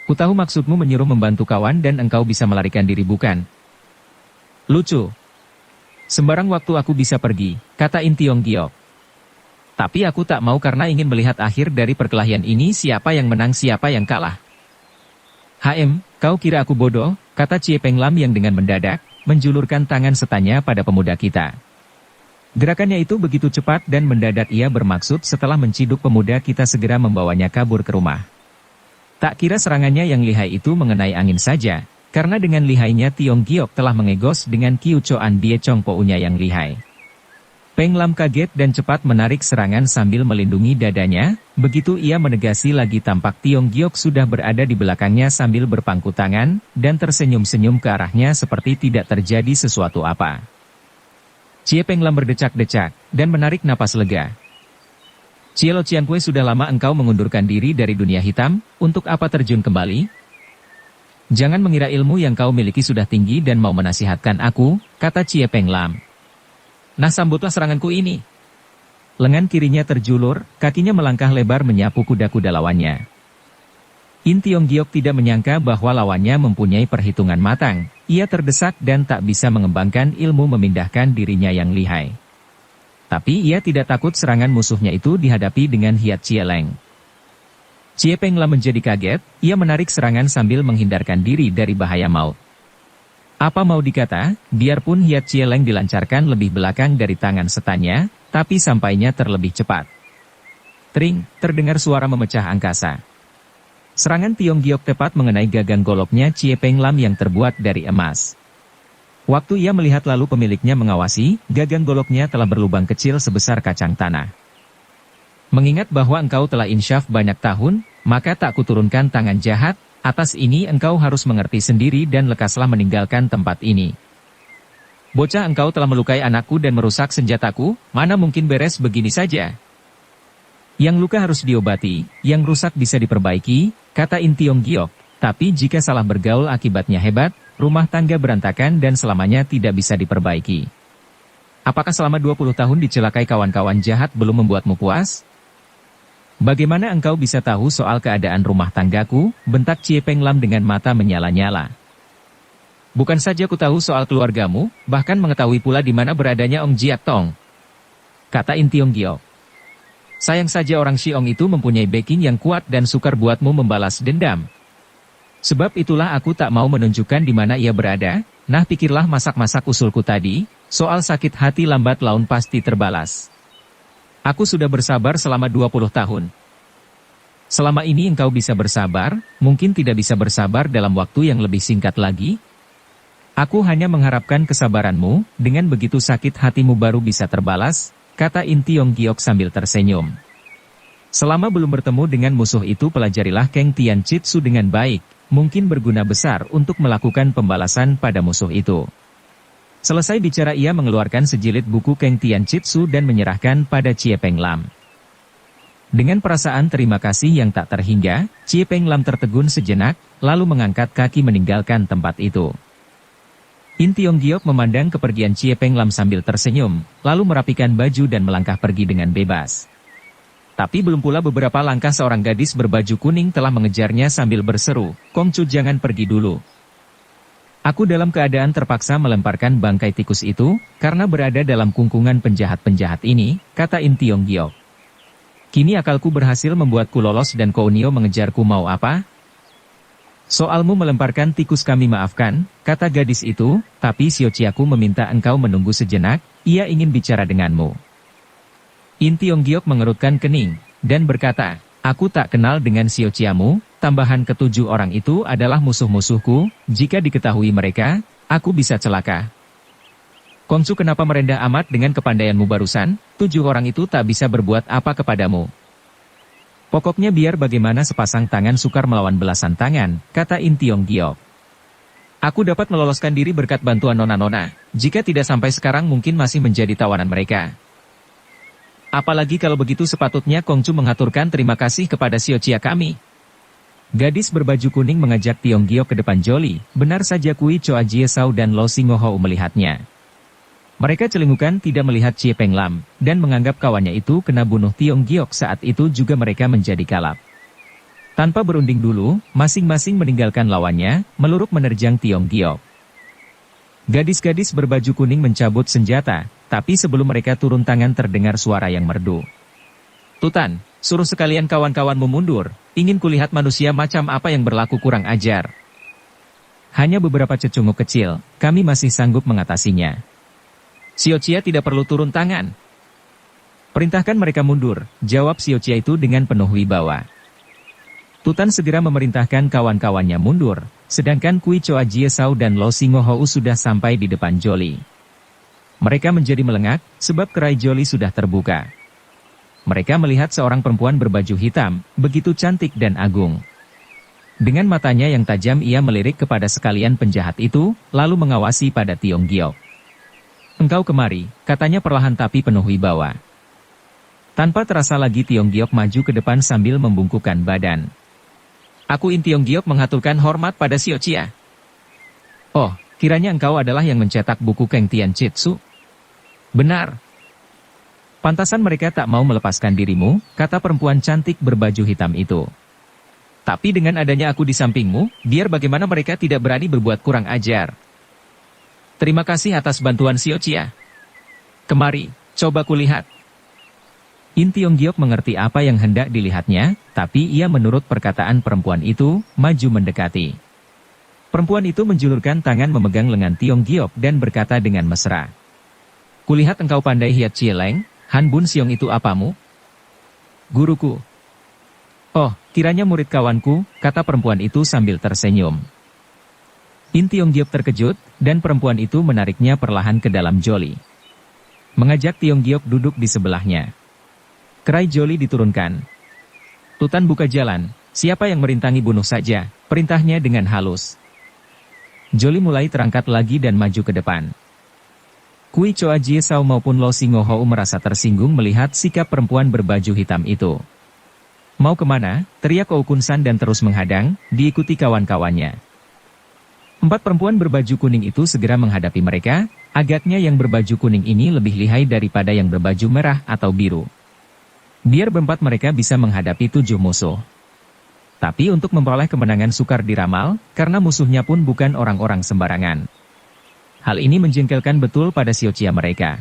Kutahu maksudmu menyuruh membantu kawan dan engkau bisa melarikan diri bukan? Lucu. Sembarang waktu aku bisa pergi, kata In Tiong Giok. Tapi aku tak mau karena ingin melihat akhir dari perkelahian ini siapa yang menang siapa yang kalah. Kau kira aku bodoh, kata Chie Peng Lam yang dengan mendadak, menjulurkan tangan setanya pada pemuda kita. Gerakannya itu begitu cepat dan mendadak ia bermaksud setelah menciduk pemuda kita segera membawanya kabur ke rumah. Tak kira serangannya yang lihai itu mengenai angin saja, karena dengan lihainya Tiong Giok telah mengegos dengan Kiu Choan Bie Chong Po-nya yang lihai. Peng Lam kaget dan cepat menarik serangan sambil melindungi dadanya, begitu ia menegasi lagi tampak Tiong Giok sudah berada di belakangnya sambil berpangku tangan, dan tersenyum-senyum ke arahnya seperti tidak terjadi sesuatu apa. Chie Peng Lam berdecak-decak, dan menarik napas lega. Cielo Ciankue sudah lama engkau mengundurkan diri dari dunia hitam, untuk apa terjun kembali? Jangan mengira ilmu yang kau miliki sudah tinggi dan mau menasihatkan aku, kata Chie Peng Lam. Nah sambutlah seranganku ini. Lengan kirinya terjulur, kakinya melangkah lebar menyapu kuda-kuda lawannya. In Tiong Giok tidak menyangka bahwa lawannya mempunyai perhitungan matang, ia terdesak dan tak bisa mengembangkan ilmu memindahkan dirinya yang lihai. Tapi ia tidak takut serangan musuhnya itu dihadapi dengan Hiat Chie Leng. Chie Peng Lam menjadi kaget, ia menarik serangan sambil menghindarkan diri dari bahaya maut. Apa mau dikata, biarpun Hiat Chie Leng dilancarkan lebih belakang dari tangan setannya, tapi sampainya terlebih cepat. Tring, terdengar suara memecah angkasa. Serangan Tiong Giok tepat mengenai gagang goloknya Chie Peng Lam yang terbuat dari emas. Waktu ia melihat lalu pemiliknya mengawasi, gagang goloknya telah berlubang kecil sebesar kacang tanah. Mengingat bahwa engkau telah insyaf banyak tahun, maka tak kuturunkan tangan jahat, atas ini engkau harus mengerti sendiri dan lekaslah meninggalkan tempat ini. Bocah, engkau telah melukai anakku dan merusak senjataku, mana mungkin beres begini saja. Yang luka harus diobati, yang rusak bisa diperbaiki, kata In Tiong Giok, tapi jika salah bergaul akibatnya hebat, rumah tangga berantakan dan selamanya tidak bisa diperbaiki. Apakah selama 20 tahun dicelakai kawan-kawan jahat belum membuatmu puas? Bagaimana engkau bisa tahu soal keadaan rumah tanggaku? Bentak Chie Peng Lam dengan mata menyala-nyala. Bukan saja ku tahu soal keluargamu, bahkan mengetahui pula di mana beradanya Ong Jiak Tong, kata In Tiong Giok. Sayang saja orang Siong itu mempunyai backing yang kuat dan sukar buatmu membalas dendam. Sebab itulah aku tak mau menunjukkan di mana ia berada. Nah, pikirlah masak-masak usulku tadi, soal sakit hati lambat laun pasti terbalas. Aku sudah bersabar selama 20 tahun. Selama ini engkau bisa bersabar, mungkin tidak bisa bersabar dalam waktu yang lebih singkat lagi. Aku hanya mengharapkan kesabaranmu, dengan begitu sakit hatimu baru bisa terbalas, kata In Tiong Giok sambil tersenyum. Selama belum bertemu dengan musuh itu pelajarilah Keng Tian Chitsu dengan baik, mungkin berguna besar untuk melakukan pembalasan pada musuh itu. Selesai bicara ia mengeluarkan sejilid buku Keng Tian Chitsu dan menyerahkan pada Chie Peng Lam. Dengan perasaan terima kasih yang tak terhingga, Chie Peng Lam tertegun sejenak, lalu mengangkat kaki meninggalkan tempat itu. In Tiong Giok memandang kepergian Chie Peng Lam sambil tersenyum, lalu merapikan baju dan melangkah pergi dengan bebas. Tapi belum pula beberapa langkah seorang gadis berbaju kuning telah mengejarnya sambil berseru, "Kongcu, jangan pergi dulu. Aku dalam keadaan terpaksa melemparkan bangkai tikus itu, karena berada dalam kungkungan penjahat-penjahat ini," kata In Tiong Giok. "Kini akalku berhasil membuatku lolos dan Kounio mengejarku, mau apa?" "Soalmu melemparkan tikus kami maafkan," kata gadis itu, "tapi Xiaoqiaku meminta engkau menunggu sejenak, ia ingin bicara denganmu." In Tiong Giok mengerutkan kening, dan berkata, "Aku tak kenal dengan Xiaoqiamu, tambahan ketujuh orang itu adalah musuh-musuhku, jika diketahui mereka, aku bisa celaka." "Kongcu, kenapa merendah amat dengan kepandaianmu barusan? 7 orang itu tak bisa berbuat apa kepadamu." "Pokoknya biar bagaimana sepasang tangan sukar melawan belasan tangan," kata In Tiong Giok. "Aku dapat meloloskan diri berkat bantuan nona-nona, jika tidak sampai sekarang mungkin masih menjadi tawanan mereka. Apalagi kalau begitu sepatutnya Kongcu mengaturkan terima kasih kepada Xiaoqia kami." Gadis berbaju kuning mengajak Tiong Giok ke depan Joli, benar saja Kui Choa Jie Sao dan Lo Singohou melihatnya. Mereka celingukan tidak melihat Chie Peng Lam, dan menganggap kawannya itu kena bunuh Tiong Giok saat itu juga mereka menjadi kalap. Tanpa berunding dulu, masing-masing meninggalkan lawannya, meluruk menerjang Tiong Giok. Gadis-gadis berbaju kuning mencabut senjata, tapi sebelum mereka turun tangan terdengar suara yang merdu. "Tutan, suruh sekalian kawan-kawanmu mundur, ingin kulihat manusia macam apa yang berlaku kurang ajar. Hanya beberapa cecunguk kecil, kami masih sanggup mengatasinya. Xiaoqia tidak perlu turun tangan." "Perintahkan mereka mundur," jawab Xiaoqia itu dengan penuh wibawa. Tutan segera memerintahkan kawan-kawannya mundur, sedangkan Kui Choa Jie Sao dan Lo Singohou sudah sampai di depan Joli. Mereka menjadi melengak, sebab kerai Joli sudah terbuka. Mereka melihat seorang perempuan berbaju hitam, begitu cantik dan agung. Dengan matanya yang tajam ia melirik kepada sekalian penjahat itu, lalu mengawasi pada Tiong Giok. "Engkau kemari," katanya perlahan tapi penuh wibawa. Tanpa terasa lagi Tiong Giok maju ke depan sambil membungkukkan badan. "Aku In Tiong Giok mengaturkan hormat pada Xiaoqia." "Oh, kiranya engkau adalah yang mencetak buku Keng Tian Chitsu?" "Benar." "Pantasan mereka tak mau melepaskan dirimu," kata perempuan cantik berbaju hitam itu. "Tapi dengan adanya aku di sampingmu, biar bagaimana mereka tidak berani berbuat kurang ajar." "Terima kasih atas bantuan Xiaoqia. Kemari, coba kulihat." In Tiong Giok mengerti apa yang hendak dilihatnya, tapi ia menurut perkataan perempuan itu, maju mendekati. Perempuan itu menjulurkan tangan memegang lengan Tiong Giok dan berkata dengan mesra, "Kulihat engkau pandai hiat Cieleng, Han Bun Siong itu apamu?" "Guruku." "Oh, kiranya murid kawanku," kata perempuan itu sambil tersenyum. In Tiong Giok terkejut, dan perempuan itu menariknya perlahan ke dalam Joli. Mengajak Tiong Giok duduk di sebelahnya. Kerai Joli diturunkan. Tutan buka jalan, siapa yang merintangi bunuh saja, perintahnya dengan halus. Joli mulai terangkat lagi dan maju ke depan. Kui Choa Jie Sao maupun Lo Singohou merasa tersinggung melihat sikap perempuan berbaju hitam itu. Mau kemana? Teriak Oukun San dan terus menghadang, diikuti kawan-kawannya. 4 perempuan berbaju kuning itu segera menghadapi mereka, agaknya yang berbaju kuning ini lebih lihai daripada yang berbaju merah atau biru. Biar berempat mereka bisa menghadapi 7 musuh. Tapi untuk memperoleh kemenangan sukar diramal, karena musuhnya pun bukan orang-orang sembarangan. Hal ini menjengkelkan betul pada Xiao-Chia mereka.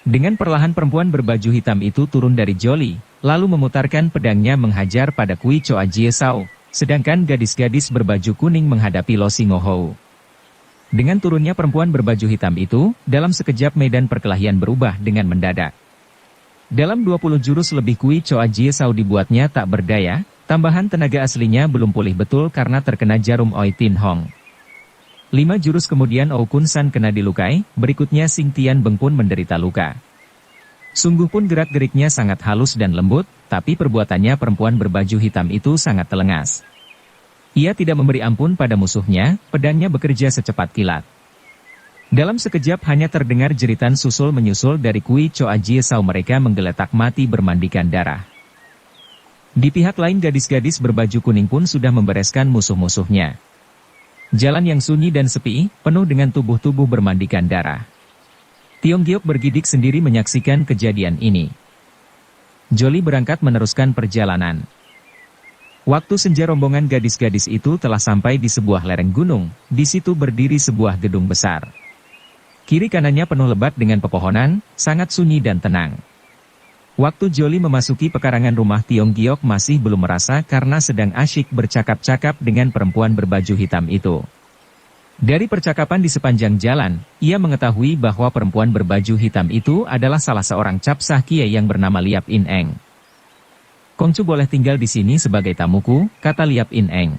Dengan perlahan perempuan berbaju hitam itu turun dari Joli, lalu memutarkan pedangnya menghajar pada Kui Choa Jie Sao, sedangkan gadis-gadis berbaju kuning menghadapi Lo Singohou. Dengan turunnya perempuan berbaju hitam itu, dalam sekejap medan perkelahian berubah dengan mendadak. Dalam 20 jurus lebih Kui Choa Jie Sao dibuatnya tak berdaya, tambahan tenaga aslinya belum pulih betul karena terkena jarum Oi Tin Hong. 5 jurus kemudian Oukun San kena dilukai, berikutnya Xing Tian Beng pun menderita luka. Sungguh pun gerak-geriknya sangat halus dan lembut, tapi perbuatannya perempuan berbaju hitam itu sangat telengas. Ia tidak memberi ampun pada musuhnya, pedangnya bekerja secepat kilat. Dalam sekejap hanya terdengar jeritan susul menyusul dari Kui Choa Jie Sao mereka menggeletak mati bermandikan darah. Di pihak lain gadis-gadis berbaju kuning pun sudah membereskan musuh-musuhnya. Jalan yang sunyi dan sepi, penuh dengan tubuh-tubuh bermandikan darah. Tiong Giok bergidik sendiri menyaksikan kejadian ini. Joli berangkat meneruskan perjalanan. Waktu senja rombongan gadis-gadis itu telah sampai di sebuah lereng gunung, di situ berdiri sebuah gedung besar. Kiri kanannya penuh lebat dengan pepohonan, sangat sunyi dan tenang. Waktu Joli memasuki pekarangan rumah Tiong Giok masih belum merasa karena sedang asyik bercakap-cakap dengan perempuan berbaju hitam itu. Dari percakapan di sepanjang jalan, ia mengetahui bahwa perempuan berbaju hitam itu adalah salah seorang capsah kiai yang bernama Liap In Eng. Kongcu boleh tinggal di sini sebagai tamuku, kata Liap In Eng.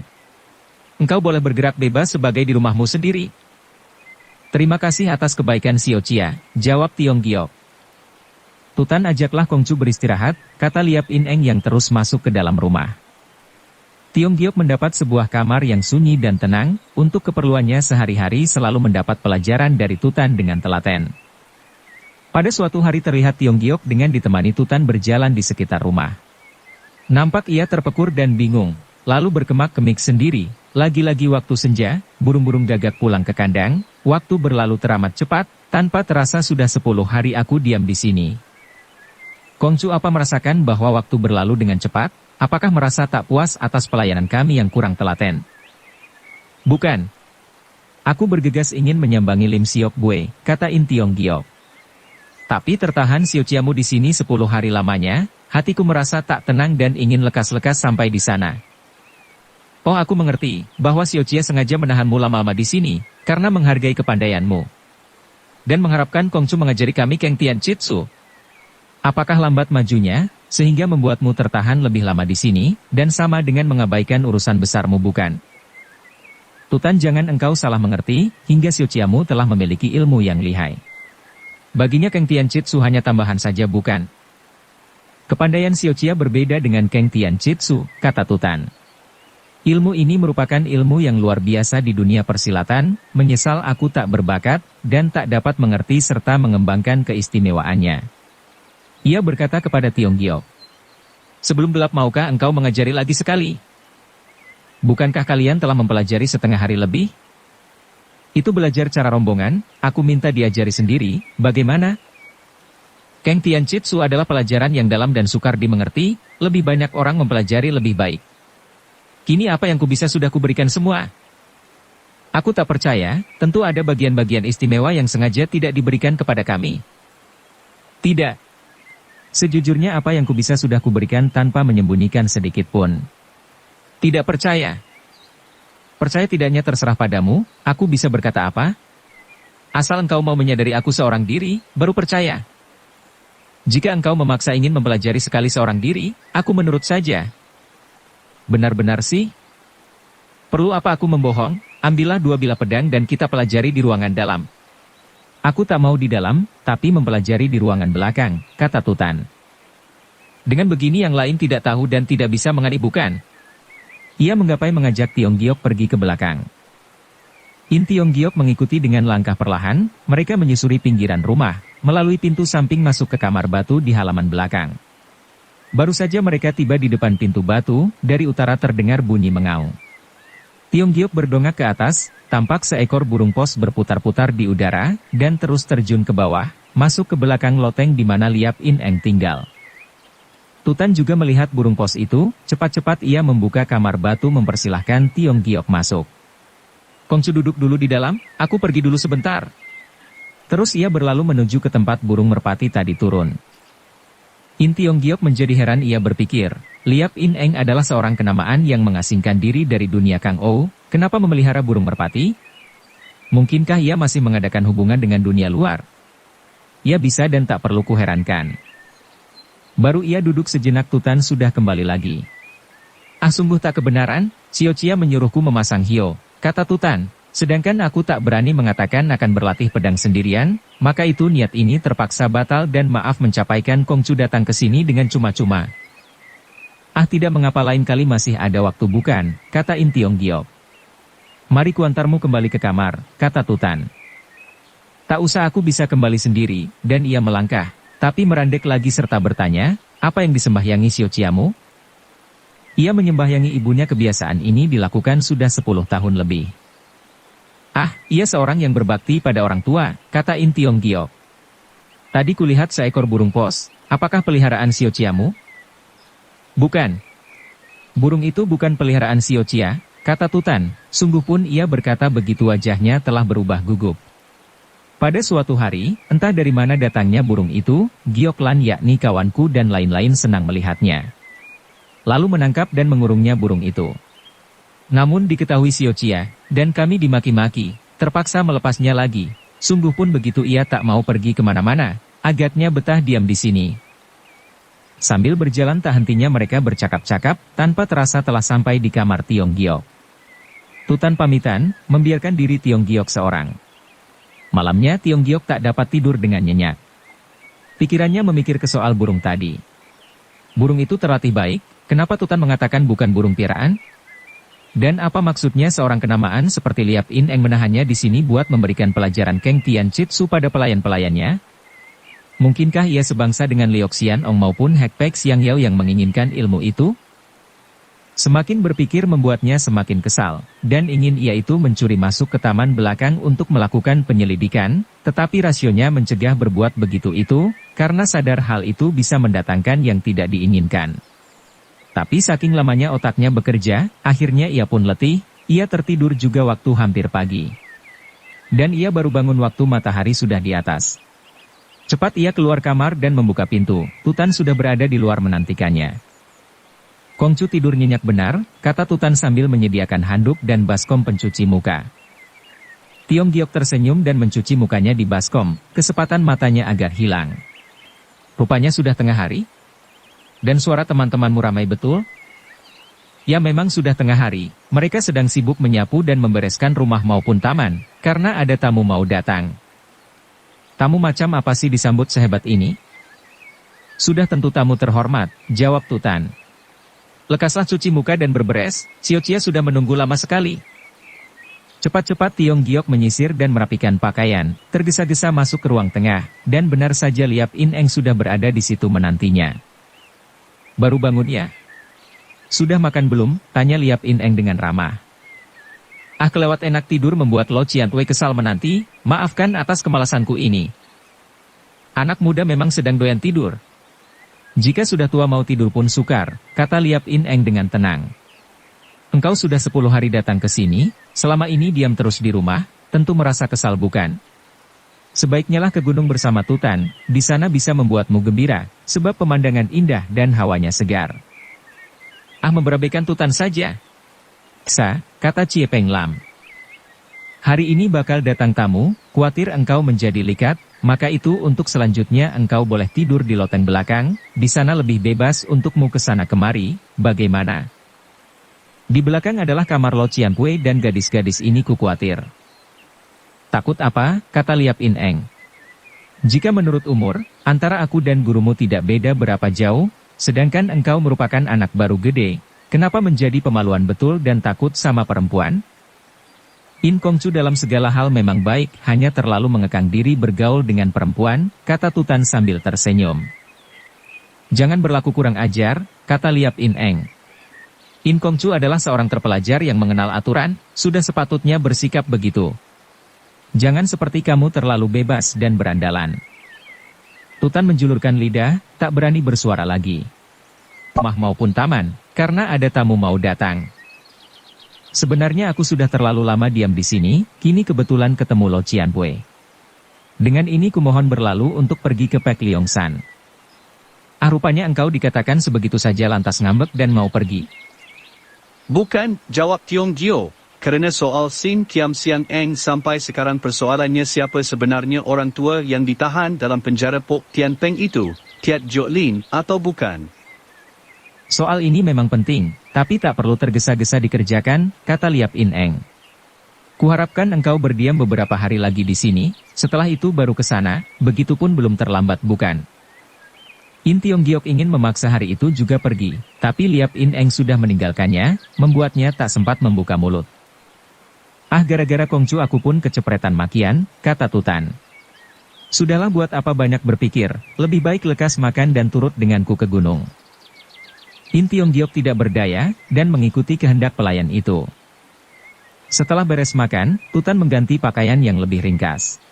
Engkau boleh bergerak bebas sebagai di rumahmu sendiri. Terima kasih atas kebaikan Xiao-Chia, jawab Tiong Giok. Tutan ajaklah Kongcu beristirahat, kata Liap In Eng yang terus masuk ke dalam rumah. Tiong Giok mendapat sebuah kamar yang sunyi dan tenang, untuk keperluannya sehari-hari selalu mendapat pelajaran dari Tutan dengan telaten. Pada suatu hari terlihat Tiong Giok dengan ditemani Tutan berjalan di sekitar rumah. Nampak ia terpekur dan bingung, lalu berkemak-kemik sendiri, lagi-lagi waktu senja, burung-burung gagak pulang ke kandang, waktu berlalu teramat cepat, tanpa terasa sudah 10 hari aku diam di sini. Kongcu apa merasakan bahwa waktu berlalu dengan cepat? Apakah merasa tak puas atas pelayanan kami yang kurang telaten? Bukan. Aku bergegas ingin menyambangi Lim Siok Bue, kata In Tiong Giok. Tapi tertahan Xiao-Chiamu di sini 10 hari lamanya, hatiku merasa tak tenang dan ingin lekas-lekas sampai di sana. Oh, aku mengerti, bahwa Xiao-Chia sengaja menahanmu lama-lama di sini, karena menghargai kepandaianmu. Dan mengharapkan Kongcu mengajari kami Keng Tian Chitsu. Apakah lambat majunya, sehingga membuatmu tertahan lebih lama di sini, dan sama dengan mengabaikan urusan besarmu bukan? Tutan, jangan engkau salah mengerti, hingga Xiao-Chiamu telah memiliki ilmu yang lihai. Baginya Keng Tian Chitsu hanya tambahan saja bukan? Kepandaian Xiao-Chia berbeda dengan Keng Tian Chitsu, kata Tutan. Ilmu ini merupakan ilmu yang luar biasa di dunia persilatan, menyesal aku tak berbakat, dan tak dapat mengerti serta mengembangkan keistimewaannya. Ia berkata kepada Tiong Giok. Sebelum gelap maukah engkau mengajari lagi sekali? Bukankah kalian telah mempelajari setengah hari lebih? Itu belajar cara rombongan, aku minta diajari sendiri, bagaimana? Keng Tian Chitsu adalah pelajaran yang dalam dan sukar dimengerti, lebih banyak orang mempelajari lebih baik. Kini apa yang kubisa sudah kuberikan semua. Aku tak percaya, tentu ada bagian-bagian istimewa yang sengaja tidak diberikan kepada kami. Tidak. Sejujurnya apa yang kubisa sudah kuberikan tanpa menyembunyikan sedikit pun. Tidak percaya. Percaya tidaknya terserah padamu, aku bisa berkata apa? Asal engkau mau menyadari aku seorang diri, baru percaya. Jika engkau memaksa ingin mempelajari sekali seorang diri, aku menurut saja. Benar-benar sih? Perlu apa aku membohong? Ambillah 2 bilah pedang dan kita pelajari di ruangan dalam. Aku tak mau di dalam, tapi mempelajari di ruangan belakang, kata Tutan. Dengan begini yang lain tidak tahu dan tidak bisa mengenai bukan? Ia menggapai mengajak Tiong Giok pergi ke belakang. In Tiong Giok mengikuti dengan langkah perlahan, mereka menyusuri pinggiran rumah, melalui pintu samping masuk ke kamar batu di halaman belakang. Baru saja mereka tiba di depan pintu batu, dari utara terdengar bunyi mengaum. Tiong Giok berdongak ke atas, tampak seekor burung pos berputar-putar di udara, dan terus terjun ke bawah, masuk ke belakang loteng di mana Liap In Eng tinggal. Tutan juga melihat burung pos itu, cepat-cepat ia membuka kamar batu mempersilahkan Tiong Giok masuk. Kongcu duduk dulu di dalam, aku pergi dulu sebentar. Terus ia berlalu menuju ke tempat burung merpati tadi turun. In Tiong Giok menjadi heran, ia berpikir, Liap In Eng adalah seorang kenamaan yang mengasingkan diri dari dunia Kang Ou, kenapa memelihara burung merpati? Mungkinkah ia masih mengadakan hubungan dengan dunia luar? Ia bisa dan tak perlu kuherankan. Baru ia duduk sejenak, Tutan sudah kembali lagi. Ah, sungguh tak kebenaran, Xiao Chia menyuruhku memasang hio, kata Tutan, sedangkan aku tak berani mengatakan akan berlatih pedang sendirian, maka itu niat ini terpaksa batal dan maaf mencapaikan Kongcu datang ke sini dengan cuma-cuma. Ah, tidak mengapa, lain kali masih ada waktu bukan, kata In Tiong Giok. Mari kuantarmu kembali ke kamar, kata Tutan. Tak usah, aku bisa kembali sendiri, dan ia melangkah. Tapi merandek lagi serta bertanya, apa yang disembahyangi Xiao Chiamu? Ia menyembahyangi ibunya, kebiasaan ini dilakukan sudah 10 tahun lebih. Ah, ia seorang yang berbakti pada orang tua, kata In Tiong Giok. Tadi kulihat seekor burung pos, apakah peliharaan Xiao Chiamu? Bukan. Burung itu bukan peliharaan Xiao Chia, kata Tutan, sungguh pun ia berkata begitu wajahnya telah berubah gugup. Pada suatu hari, entah dari mana datangnya burung itu, Giok Lan yakni kawanku dan lain-lain senang melihatnya. Lalu menangkap dan mengurungnya burung itu. Namun diketahui Xiao Chia, dan kami dimaki-maki, terpaksa melepasnya lagi. Sungguh pun begitu ia tak mau pergi kemana-mana, agaknya betah diam di sini. Sambil berjalan tak hentinya mereka bercakap-cakap, tanpa terasa telah sampai di kamar Tiong Giok. Tutan pamitan, membiarkan diri Tiong Giok seorang. Malamnya Tiong Giok tak dapat tidur dengan nyenyak. Pikirannya memikir ke soal burung tadi. Burung itu terlatih baik, kenapa Tutan mengatakan bukan burung piaraan? Dan apa maksudnya seorang kenamaan seperti Liap In Eng menahannya di sini buat memberikan pelajaran Keng Tian Chitsu pada pelayan-pelayannya? Mungkinkah ia sebangsa dengan Liok Xian Ong maupun Hek Pek Siang Yao yang menginginkan ilmu itu? Semakin berpikir membuatnya semakin kesal, dan ingin ia itu mencuri masuk ke taman belakang untuk melakukan penyelidikan, tetapi rasionya mencegah berbuat begitu itu, karena sadar hal itu bisa mendatangkan yang tidak diinginkan. Tapi saking lamanya otaknya bekerja, akhirnya ia pun letih, ia tertidur juga waktu hampir pagi. Dan ia baru bangun waktu matahari sudah di atas. Cepat ia keluar kamar dan membuka pintu, Tutan sudah berada di luar menantikannya. Kongcu tidur nyenyak benar, kata Tutan sambil menyediakan handuk dan baskom pencuci muka. Tiong Giok tersenyum dan mencuci mukanya di baskom, kesempatan matanya agar hilang. Rupanya sudah tengah hari? Dan suara teman-temanmu ramai betul? Ya, memang sudah tengah hari, mereka sedang sibuk menyapu dan membereskan rumah maupun taman, karena ada tamu mau datang. Tamu macam apa sih disambut sehebat ini? Sudah tentu tamu terhormat, jawab Tutan. Lekaslah cuci muka dan berberes, Xiao Chia sudah menunggu lama sekali. Cepat-cepat Tiong Giok menyisir dan merapikan pakaian, tergesa-gesa masuk ke ruang tengah, dan benar saja Liap In Eng sudah berada di situ menantinya. Baru bangun ya? Sudah makan belum? Tanya Liap In Eng dengan ramah. Ah, kelewat enak tidur membuat Lo Cian Wei kesal menanti, maafkan atas kemalasanku ini. Anak muda memang sedang doyan tidur. Jika sudah tua mau tidur pun sukar, kata Liap In Eng dengan tenang. Engkau sudah 10 hari datang ke sini, selama ini diam terus di rumah, tentu merasa kesal bukan? Sebaiknya lah ke gunung bersama Tutan, di sana bisa membuatmu gembira, sebab pemandangan indah dan hawanya segar. Ah, memberabaikan Tutan saja. Kata Cie Peng Lam. Hari ini bakal datang tamu, khawatir engkau menjadi likat, maka itu untuk selanjutnya engkau boleh tidur di loteng belakang, di sana lebih bebas untukmu ke sana kemari, bagaimana? Di belakang adalah kamar Lo Cian Pui dan gadis-gadis ini ku khawatir. Takut apa? Kata Liap In Eng. Jika menurut umur, antara aku dan gurumu tidak beda berapa jauh, Sedangkan engkau merupakan anak baru gede, kenapa menjadi pemaluan betul dan takut sama perempuan? In Kongcu dalam segala hal memang baik, hanya terlalu mengekang diri bergaul dengan perempuan, kata Tutan sambil tersenyum. Jangan berlaku kurang ajar, kata Liap In Eng. In Kongcu adalah seorang terpelajar yang mengenal aturan, sudah sepatutnya bersikap begitu. Jangan seperti kamu terlalu bebas dan berandalan. Tutan menjulurkan lidah, tak berani bersuara lagi. Rumah maupun taman, karena ada tamu mau datang. Sebenarnya aku sudah terlalu lama diam di sini, kini kebetulan ketemu Lo Cianpue. Dengan ini kumohon berlalu untuk pergi ke Pek Liongsan. Rupanya engkau dikatakan sebegitu saja lantas ngambek dan mau pergi. Bukan, jawab Tiong Gio. Kerana soal Sin Kiam Siang Eng sampai sekarang persoalannya siapa sebenarnya orang tua yang ditahan dalam penjara Pok Tian Peng itu, Tiat Jok Lin atau bukan? Soal ini memang penting, tapi tak perlu tergesa-gesa dikerjakan, kata Liap In Eng. Kuharapkan engkau berdiam beberapa hari lagi di sini, setelah itu baru ke sana, begitupun belum terlambat bukan? In Tiong Giok ingin memaksa hari itu juga pergi, tapi Liap In Eng sudah meninggalkannya, membuatnya tak sempat membuka mulut. Gara-gara Kongcu aku pun kecepretan makian, kata Tutan. Sudahlah buat apa banyak berpikir, lebih baik lekas makan dan turut denganku ke gunung. In Tiong Giok tidak berdaya, dan mengikuti kehendak pelayan itu. Setelah beres makan, Tutan mengganti pakaian yang lebih ringkas.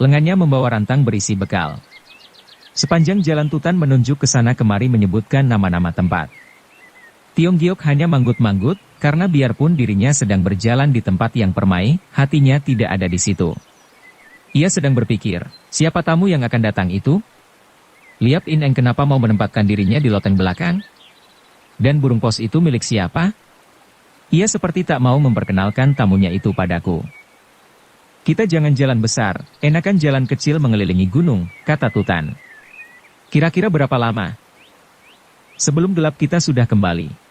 Lengannya membawa rantang berisi bekal. Sepanjang jalan Tutan menunjuk ke sana kemari menyebutkan nama-nama tempat. Tiong Giok hanya manggut-manggut, karena biarpun dirinya sedang berjalan di tempat yang permai, hatinya tidak ada di situ. Ia sedang berpikir, siapa tamu yang akan datang itu? Liap In Eng kenapa mau menempatkan dirinya di loteng belakang? Dan burung pos itu milik siapa? Ia seperti tak mau memperkenalkan tamunya itu padaku. Kita jangan jalan besar, enakan jalan kecil mengelilingi gunung, kata Tutan. Kira-kira berapa lama? Sebelum gelap kita sudah kembali.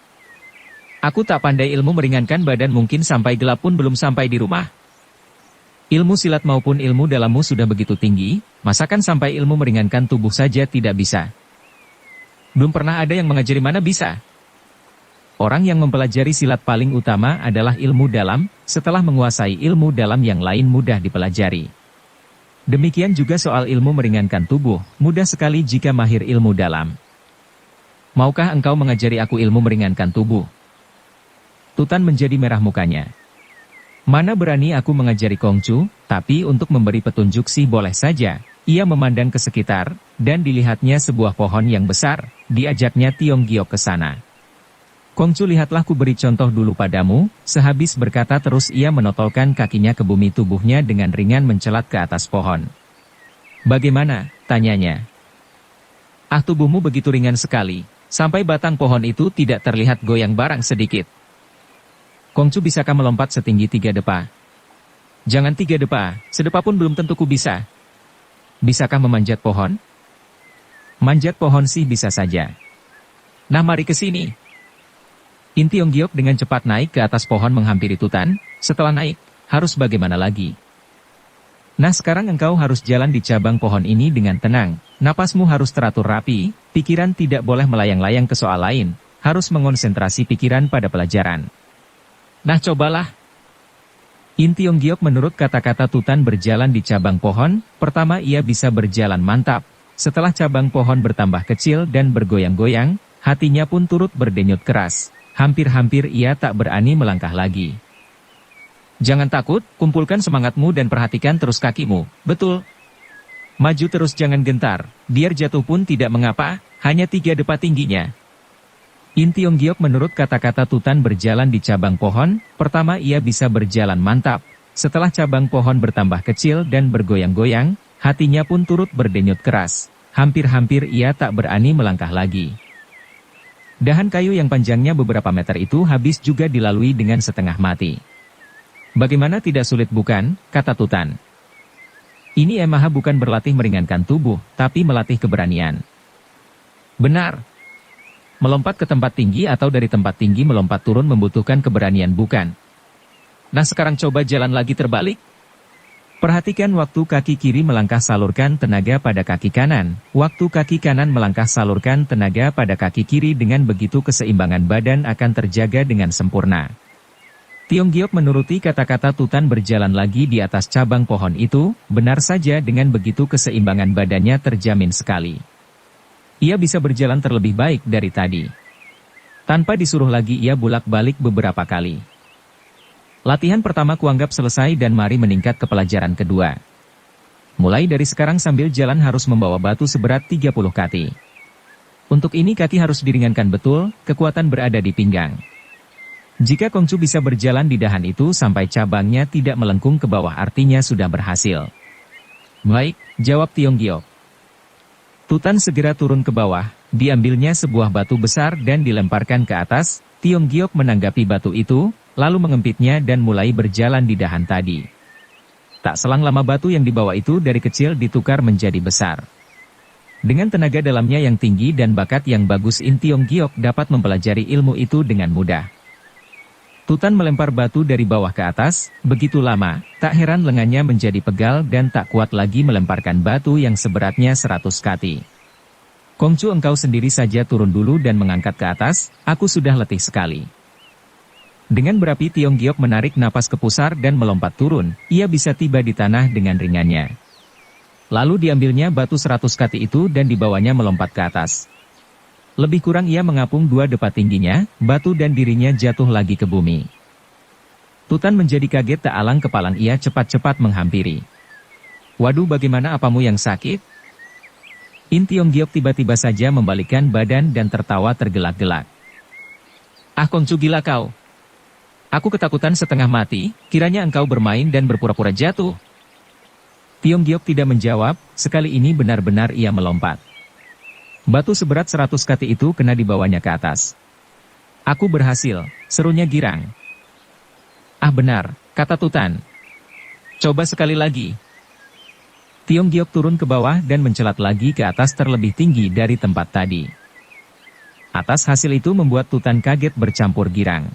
Aku tak pandai ilmu meringankan badan, mungkin sampai gelap pun belum sampai di rumah. Ilmu silat maupun ilmu dalammu sudah begitu tinggi, masakan sampai ilmu meringankan tubuh saja tidak bisa. Belum pernah ada yang mengajari mana bisa. Orang yang mempelajari silat paling utama adalah ilmu dalam, setelah menguasai ilmu dalam yang lain mudah dipelajari. Demikian juga soal ilmu meringankan tubuh, mudah sekali jika mahir ilmu dalam. Maukah engkau mengajari aku ilmu meringankan tubuh? Tutan menjadi merah mukanya. Mana berani aku mengajari Kongcu, tapi untuk memberi petunjuk sih boleh saja. Ia memandang ke sekitar, dan dilihatnya sebuah pohon yang besar, diajaknya Tiong Giok ke sana. Kongcu, lihatlah ku beri contoh dulu padamu, sehabis berkata terus ia menotolkan kakinya ke bumi, tubuhnya dengan ringan mencelat ke atas pohon. Bagaimana? Tanyanya. Tubuhmu begitu ringan sekali, sampai batang pohon itu tidak terlihat goyang barang sedikit. Kongcu, bisakah melompat setinggi 3 depa? Jangan 3 depa, sedepa pun belum tentu ku bisa. Bisakah memanjat pohon? Manjat pohon sih bisa saja. Nah mari ke sini. In Tiong Giok dengan cepat naik ke atas pohon menghampiri Tutan, setelah naik, harus bagaimana lagi? Nah sekarang engkau harus jalan di cabang pohon ini dengan tenang, napasmu harus teratur rapi, pikiran tidak boleh melayang-layang ke soal lain, harus mengonsentrasi pikiran pada pelajaran. Nah cobalah. In Tiong Giok menurut kata-kata Tutan berjalan di cabang pohon, pertama ia bisa berjalan mantap, setelah cabang pohon bertambah kecil dan bergoyang-goyang, hatinya pun turut berdenyut keras, hampir-hampir ia tak berani melangkah lagi. Jangan takut, kumpulkan semangatmu dan perhatikan terus kakimu, betul. Maju terus jangan gentar, biar jatuh pun tidak mengapa, hanya 3 depa tingginya. In Tiong Giok menurut kata-kata Tutan berjalan di cabang pohon, pertama ia bisa berjalan mantap, setelah cabang pohon bertambah kecil dan bergoyang-goyang, hatinya pun turut berdenyut keras, hampir-hampir ia tak berani melangkah lagi. Dahan kayu yang panjangnya beberapa meter itu habis juga dilalui dengan setengah mati. Bagaimana tidak sulit bukan, kata Tutan. Ini Emaha bukan berlatih meringankan tubuh, tapi melatih keberanian. Benar. Melompat ke tempat tinggi atau dari tempat tinggi melompat turun membutuhkan keberanian bukan? Nah sekarang coba jalan lagi terbalik. Perhatikan waktu kaki kiri melangkah, salurkan tenaga pada kaki kanan. Waktu kaki kanan melangkah, salurkan tenaga pada kaki kiri. Dengan begitu keseimbangan badan akan terjaga dengan sempurna. Tiong Giok menuruti kata-kata Tutan berjalan lagi di atas cabang pohon itu. Benar saja, dengan begitu keseimbangan badannya terjamin sekali. Ia bisa berjalan terlebih baik dari tadi. Tanpa disuruh lagi ia bolak-balik beberapa kali. Latihan pertama kuanggap selesai dan mari meningkat ke pelajaran kedua. Mulai dari sekarang sambil jalan harus membawa batu seberat 30 kati. Untuk ini kaki harus diringankan betul, kekuatan berada di pinggang. Jika Kongcu bisa berjalan di dahan itu sampai cabangnya tidak melengkung ke bawah artinya sudah berhasil. Baik, jawab Tiong Giok. Tutan segera turun ke bawah, diambilnya sebuah batu besar dan dilemparkan ke atas. Tiong Giok menanggapi batu itu, lalu mengempitnya dan mulai berjalan di dahan tadi. Tak selang lama batu yang dibawa itu dari kecil ditukar menjadi besar. Dengan tenaga dalamnya yang tinggi dan bakat yang bagus, Tiong Giok dapat mempelajari ilmu itu dengan mudah. Tutan melempar batu dari bawah ke atas, begitu lama, tak heran lengannya menjadi pegal dan tak kuat lagi melemparkan batu yang seberatnya 100 kati. Kongcu, engkau sendiri saja turun dulu dan mengangkat ke atas, aku sudah letih sekali. Dengan berapi Tiong Giok menarik napas ke pusar dan melompat turun, ia bisa tiba di tanah dengan ringannya. Lalu diambilnya batu 100 kati itu dan dibawanya melompat ke atas. Lebih kurang ia mengapung 2 depa tingginya, batu dan dirinya jatuh lagi ke bumi. Tutan menjadi kaget, tak alang kepalang ia cepat-cepat menghampiri. Waduh, bagaimana, apamu yang sakit? Tiong Giok tiba-tiba saja membalikkan badan dan tertawa tergelak-gelak. Ah Kongcu, gila kau. Aku ketakutan setengah mati, kiranya engkau bermain dan berpura-pura jatuh. Tiong Giok tidak menjawab, sekali ini benar-benar ia melompat. Batu seberat 100 kati itu kena dibawanya ke atas. Aku berhasil, serunya girang. Ah benar, kata Tutan. Coba sekali lagi. Tiong Giok turun ke bawah dan mencelat lagi ke atas terlebih tinggi dari tempat tadi. Atas hasil itu membuat Tutan kaget bercampur girang.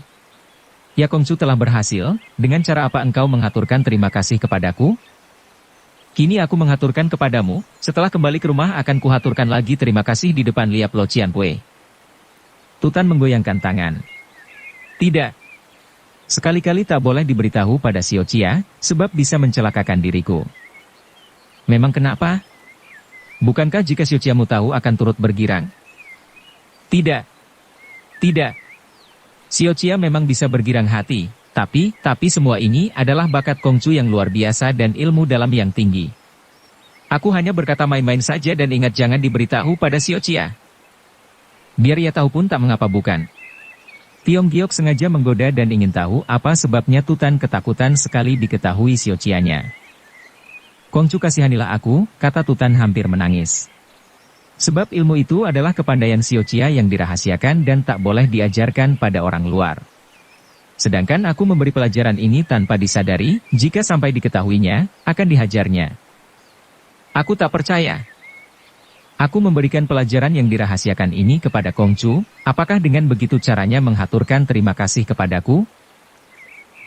Ya Kongcu telah berhasil, dengan cara apa engkau mengaturkan terima kasih kepadaku? Kini aku mengaturkan kepadamu, setelah kembali ke rumah akan kuhaturkan lagi terima kasih di depan Liap Lo Cianpue. Tutan menggoyangkan tangan. Tidak. Sekali-kali tak boleh diberitahu pada Xiao Chia, sebab bisa mencelakakan diriku. Memang kenapa? Bukankah jika Xiao Chiamu tahu akan turut bergirang? Tidak. Tidak. Xiao Chia memang bisa bergirang hati, tapi semua ini adalah bakat Kongcu yang luar biasa dan ilmu dalam yang tinggi. Aku hanya berkata main-main saja dan ingat jangan diberitahu pada Xiao Chia. Biar ia tahu pun tak mengapa bukan. Tiong Giok sengaja menggoda dan ingin tahu apa sebabnya Tutan ketakutan sekali diketahui Xiao Chia-nya. Kongcu, kasihanilah aku, kata Tutan hampir menangis. Sebab ilmu itu adalah kepandaian Xiao Chia yang dirahasiakan dan tak boleh diajarkan pada orang luar. Sedangkan aku memberi pelajaran ini tanpa disadari, jika sampai diketahuinya, akan dihajarnya. Aku tak percaya. Aku memberikan pelajaran yang dirahasiakan ini kepada Kongcu, apakah dengan begitu caranya menghaturkan terima kasih kepadaku?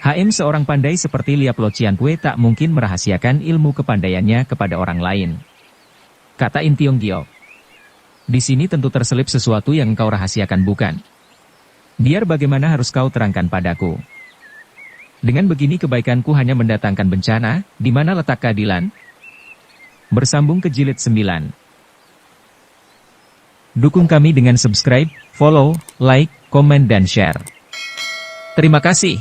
Seorang pandai seperti Liap Lo Cianpue tak mungkin merahasiakan ilmu kepandaiannya kepada orang lain. Kata Tiong Giok. Di sini tentu terselip sesuatu yang engkau rahasiakan, bukan? Biar bagaimana harus kau terangkan padaku. Dengan begini kebaikanku hanya mendatangkan bencana, di mana letak keadilan? Bersambung ke jilid 9. Dukung kami dengan subscribe, follow, like, komen dan share. Terima kasih.